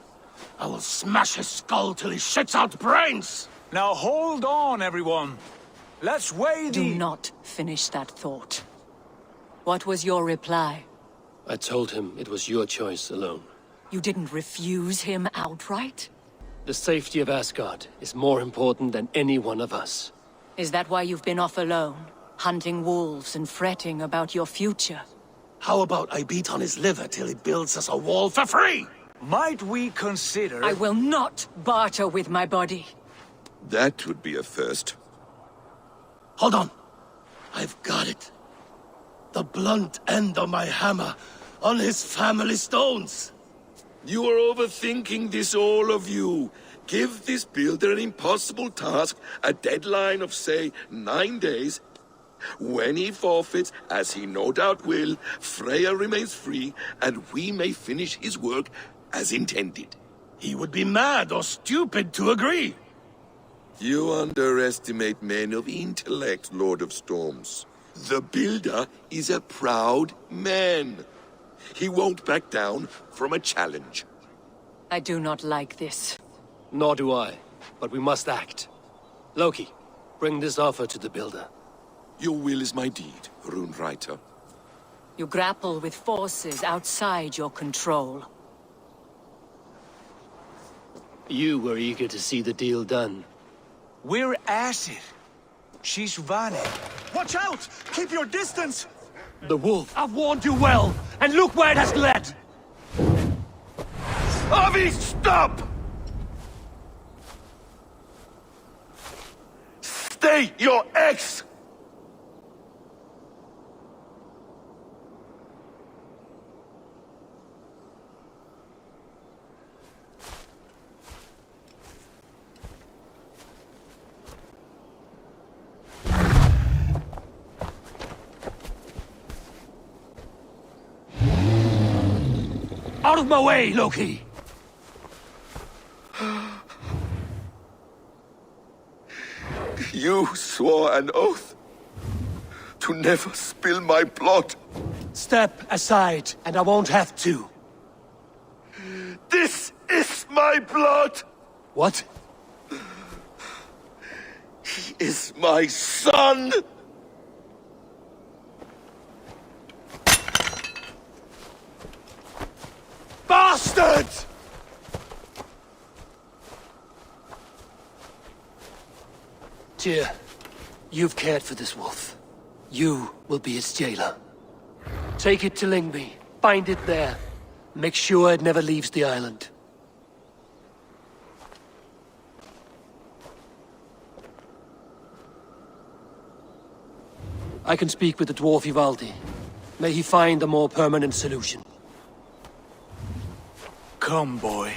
I will smash his skull till he shits out brains! Now hold on, everyone. Let's weigh the... Do not finish that thought. What was your reply? I told him it was your choice alone. You didn't refuse him outright? The safety of Asgard is more important than any one of us. Is that why you've been off alone? Hunting wolves and fretting about your future? How about I beat on his liver till he builds us a wall for free? Might we consider... I will not barter with my body. That would be a first. Hold on. I've got it. The blunt end of my hammer on his family stones. You are overthinking this, all of you. Give this Builder an impossible task, a deadline of, say, 9 days. When he forfeits, as he no doubt will, Freya remains free, and we may finish his work as intended. He would be mad or stupid to agree. You underestimate men of intellect, Lord of Storms. The Builder is a proud man. He won't back down from a challenge. I do not like this. Nor do I, but we must act. Loki, bring this offer to the Builder. Your will is my deed, Rune Writer. You grapple with forces outside your control. You were eager to see the deal done. We're Aesir. She's Vane. Watch out! Keep your distance! The wolf. I've warned you well, and look where it has led! Avi, stop! Stay your ex! Out of my way, Loki! You swore an oath to never spill my blood. Step aside, and I won't have to. This is my blood! What? He is my son! Bastard! Tyr, you've cared for this wolf. You will be its jailer. Take it to Lyngby, bind it there. Make sure it never leaves the island. I can speak with the dwarf Ivaldi. May he find a more permanent solution. Come, boy.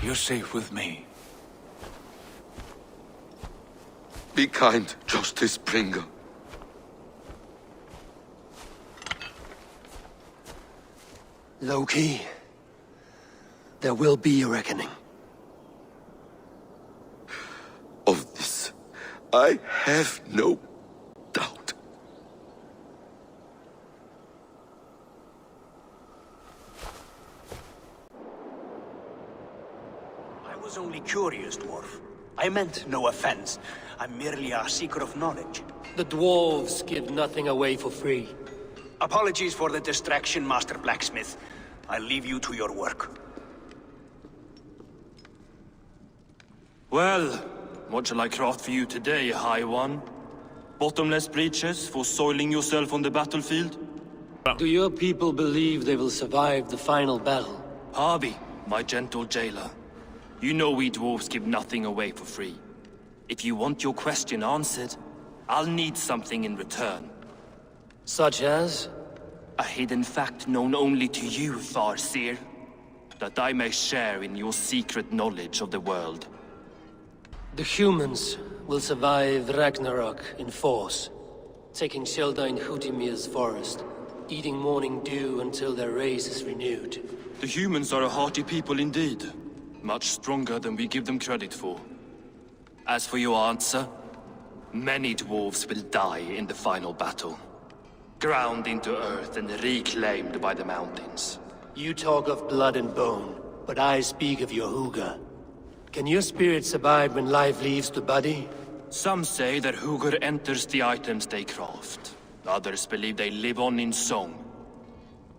You're safe with me. Be kind, Justice Bringer. Loki, there will be a reckoning. Of this, I have no doubt. was only curious, dwarf. I meant no offense. I'm merely a seeker of knowledge. The dwarves give nothing away for free. Apologies for the distraction, Master Blacksmith. I'll leave you to your work. Well, what shall I craft for you today, High One? Bottomless breeches for soiling yourself on the battlefield? Do your people believe they will survive the final battle? Harvey, my gentle jailer. You know we dwarves give nothing away for free. If you want your question answered, I'll need something in return. Such as? A hidden fact known only to you, Farseer. That I may share in your secret knowledge of the world. The humans will survive Ragnarok in force, taking shelter in Hutimir's forest, eating morning dew until their race is renewed. The humans are a hearty people indeed. Much stronger than we give them credit for. As for your answer, many dwarves will die in the final battle. Ground into earth and reclaimed by the mountains. You talk of blood and bone, but I speak of your hugger. Can your spirit survive when life leaves the body? Some say that hugger enters the items they craft. Others believe they live on in song.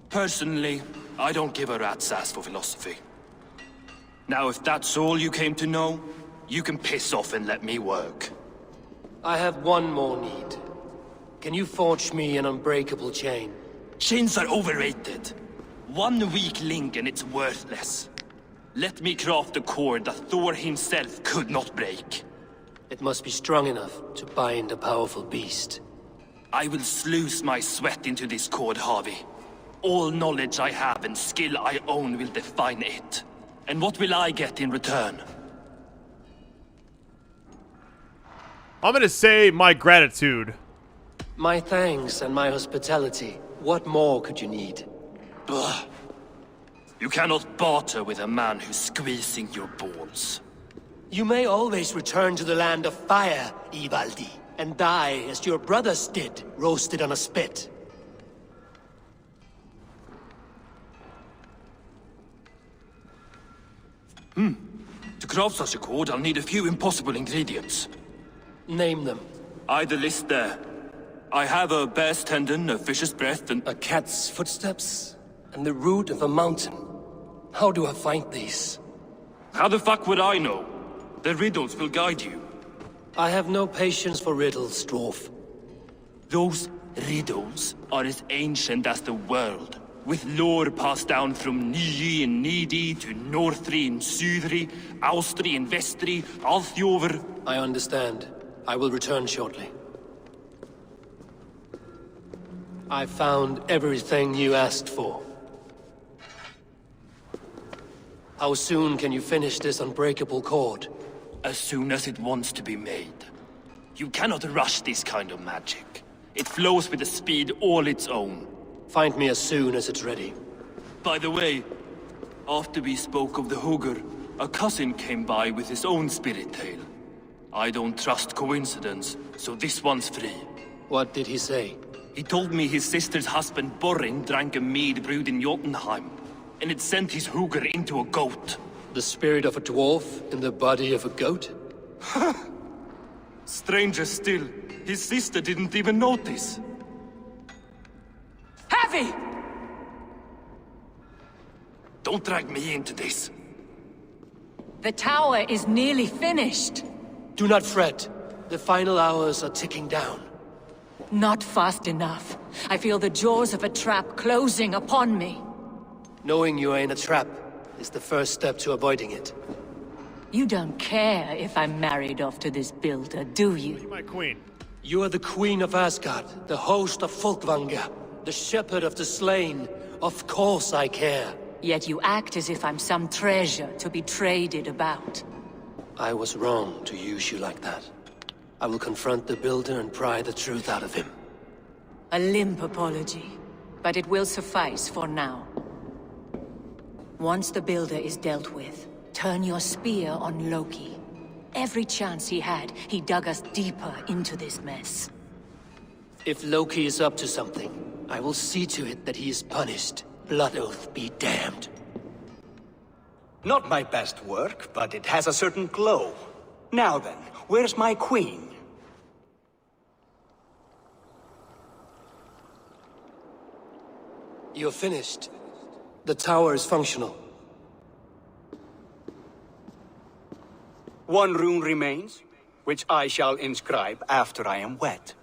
Personally, I don't give a rat's ass for philosophy. Now, if that's all you came to know, you can piss off and let me work. I have one more need. Can you forge me an unbreakable chain? Chains are overrated. One weak link and it's worthless. Let me craft a cord that Thor himself could not break. It must be strong enough to bind a powerful beast. I will sluice my sweat into this cord, Harvey. All knowledge I have and skill I own will define it. And what will I get in return? I'm gonna say my gratitude. My thanks and my hospitality. What more could you need? Ugh. You cannot barter with a man who's squeezing your balls. You may always return to the land of fire, Ivaldi, and die as your brothers did, roasted on a spit. To craft such a cord, I'll need a few impossible ingredients. Name them. The list there. I have a bear's tendon, a fish's breath, and... A cat's footsteps, and the root of a mountain. How do I find these? How the fuck would I know? The riddles will guide you. I have no patience for riddles, dwarf. Those riddles are as ancient as the world, with lore passed down from Niji and Nidi to Northri and Sudri, Austri and Vestri, Althjover. I understand. I will return shortly. I found everything you asked for. How soon can you finish this unbreakable cord? As soon as it wants to be made. You cannot rush this kind of magic. It flows with a speed all its own. Find me as soon as it's ready. By the way, after we spoke of the hugger, a cousin came by with his own spirit tale. I don't trust coincidence, so this one's free. What did he say? He told me his sister's husband Borin drank a mead brewed in Jotunheim, and it sent his hugger into a goat. The spirit of a dwarf in the body of a goat? Stranger still, his sister didn't even notice. Heavy! Don't drag me into this. The tower is nearly finished. Do not fret. The final hours are ticking down. Not fast enough. I feel the jaws of a trap closing upon me. Knowing you are in a trap is the first step to avoiding it. You don't care if I'm married off to this builder, do you? My queen. You are the queen of Asgard, the host of Folkvanga, the shepherd of the slain. Of course I care. Yet you act as if I'm some treasure to be traded about. I was wrong to use you like that. I will confront the builder and pry the truth out of him. A limp apology, but it will suffice for now. Once the builder is dealt with, turn your spear on Loki. Every chance he had, he dug us deeper into this mess. If Loki is up to something, I will see to it that he is punished. Blood Oath be damned. Not my best work, but it has a certain glow. Now then, where's my queen? You're finished. The tower is functional. One rune remains, which I shall inscribe after I am wet.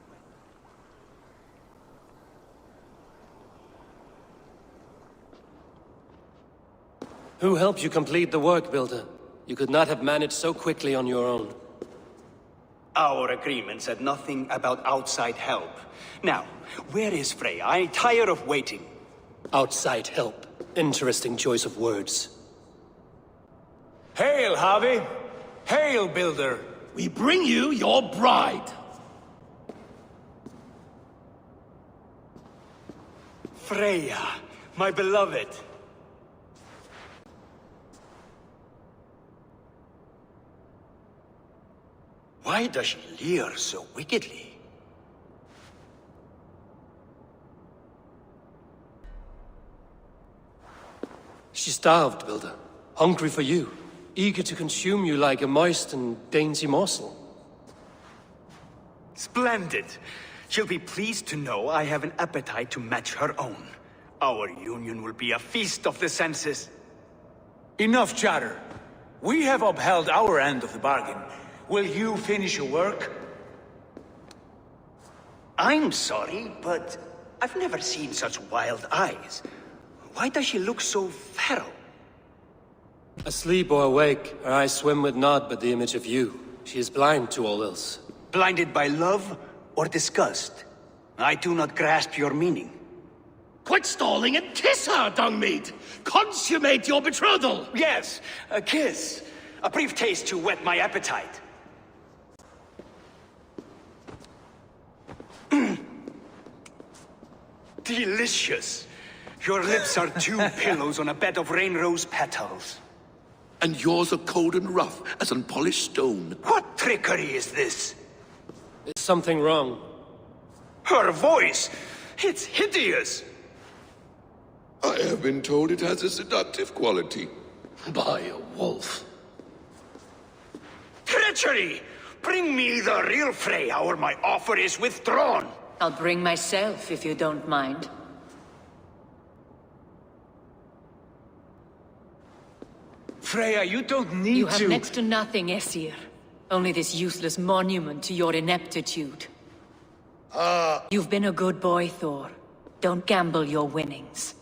Who helped you complete the work, Builder? You could not have managed so quickly on your own. Our agreement said nothing about outside help. Now, where is Freya? I'm tired of waiting. Outside help. Interesting choice of words. Hail, Harvey! Hail, Builder! We bring you your bride! Freya, my beloved. Why does she leer so wickedly? She starved, Builder. Hungry for you. Eager to consume you like a moist and dainty morsel. Splendid. She'll be pleased to know I have an appetite to match her own. Our union will be a feast of the senses. Enough chatter. We have upheld our end of the bargain. Will you finish your work? I'm sorry, but I've never seen such wild eyes. Why does she look so feral? Asleep or awake, her eyes swim with naught but the image of you. She is blind to all else. Blinded by love or disgust? I do not grasp your meaning. Quit stalling and kiss her, Dungmeat! Consummate your betrothal! Yes, a kiss. A brief taste to whet my appetite. Delicious. Your lips are two pillows on a bed of rain rose petals. And yours are cold and rough as unpolished stone. What trickery is this? Is something wrong? Her voice! It's hideous! I have been told it has a seductive quality. By a wolf. Treachery! Bring me the real Freya, or my offer is withdrawn! I'll bring myself, if you don't mind. Freya, you don't need to— You have next to nothing, Aesir. Only this useless monument to your ineptitude. You've been a good boy, Thor. Don't gamble your winnings.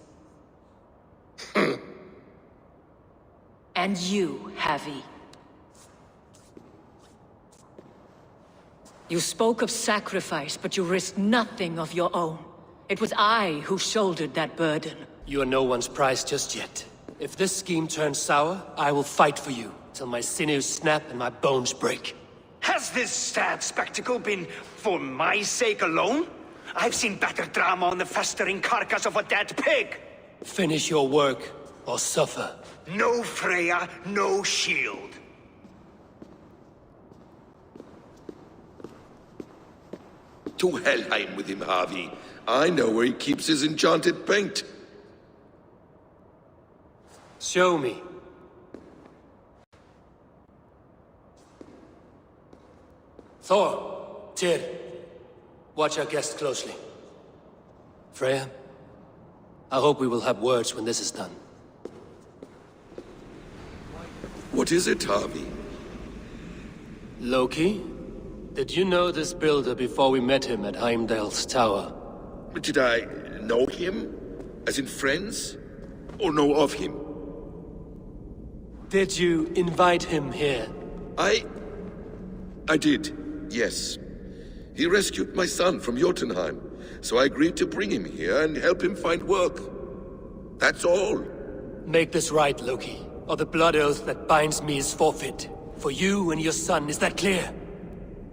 And you, Havi. You spoke of sacrifice, but you risked nothing of your own. It was I who shouldered that burden. You are no one's prize just yet. If this scheme turns sour, I will fight for you, till my sinews snap and my bones break. Has this sad spectacle been for my sake alone? I've seen better drama on the festering carcass of a dead pig! Finish your work, or suffer. No Freya, no shield. To Helheim with him, Harvey. I know where he keeps his enchanted paint. Show me. Thor, Tyr, watch our guest closely. Freya, I hope we will have words when this is done. What is it, Harvey? Loki? Did you know this builder before we met him at Heimdall's tower? Did I know him? As in friends? Or know of him? Did you invite him here? I did, yes. He rescued my son from Jotunheim, so I agreed to bring him here and help him find work. That's all. Make this right, Loki, or the blood oath that binds me is forfeit. For you and your son, is that clear?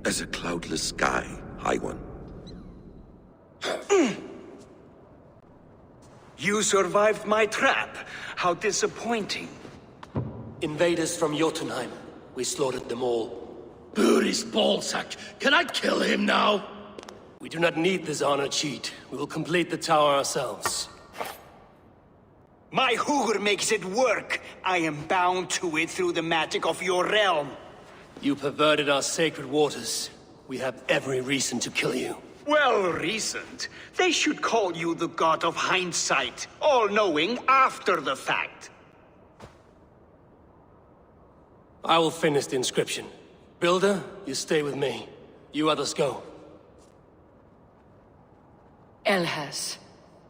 As a cloudless sky, High One. You survived my trap. How disappointing. Invaders from Jotunheim. We slaughtered them all. Buri's ballsack! Can I kill him now? We do not need this honor cheat. We will complete the tower ourselves. My Hugr makes it work. I am bound to it through the magic of your realm. You perverted our sacred waters. We have every reason to kill you. Well reasoned. They should call you the god of hindsight, all-knowing after the fact. I will finish the inscription. Builder, you stay with me. You others go. Elhas,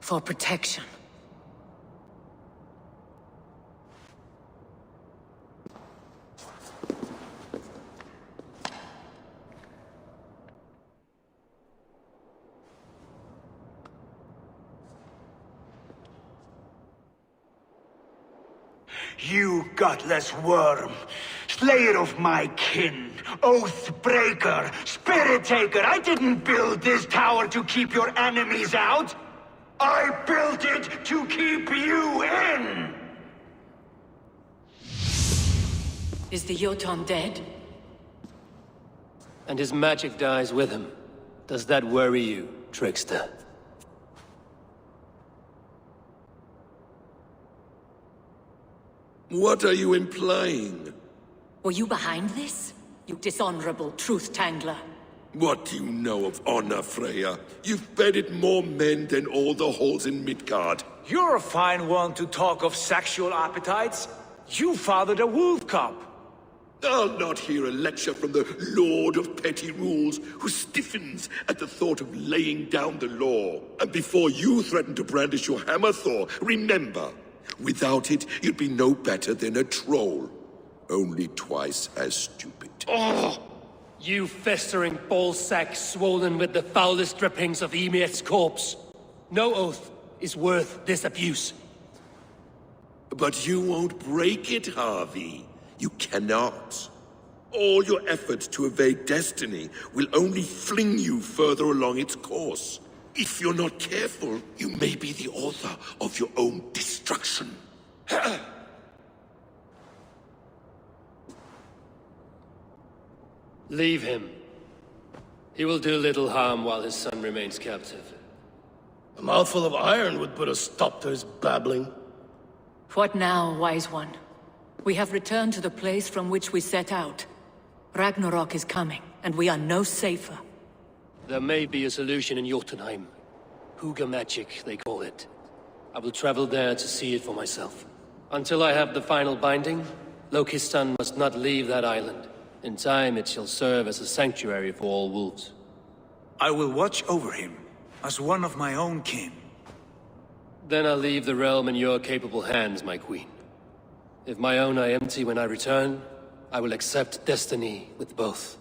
for protection. You gutless worm, slayer of my kin, oath breaker, spirit taker, I didn't build this tower to keep your enemies out. I built it to keep you in! Is the Jotun dead? And his magic dies with him. Does that worry you, trickster? What are you implying? Were you behind this? You dishonorable truth-tangler. What do you know of honor, Freya? You've bedded more men than all the halls in Midgard. You're a fine one to talk of sexual appetites. You fathered a wolf cub. I'll not hear a lecture from the Lord of Petty Rules, who stiffens at the thought of laying down the law. And before you threaten to brandish your hammer, Thor, remember, without it, you'd be no better than a troll. Only twice as stupid. Oh! You festering ballsack swollen with the foulest drippings of Ymir's corpse. No oath is worth this abuse. But you won't break it, Harvey. You cannot. All your efforts to evade destiny will only fling you further along its course. If you're not careful, you may be the author of your own destruction. Leave him. He will do little harm while his son remains captive. A mouthful of iron would put a stop to his babbling. What now, wise one? We have returned to the place from which we set out. Ragnarok is coming, and we are no safer. There may be a solution in Jotunheim. Hugr magic, they call it. I will travel there to see it for myself. Until I have the final binding, Loki's son must not leave that island. In time, it shall serve as a sanctuary for all wolves. I will watch over him, as one of my own kin. Then I'll leave the realm in your capable hands, my queen. If my own are empty when I return, I will accept destiny with both.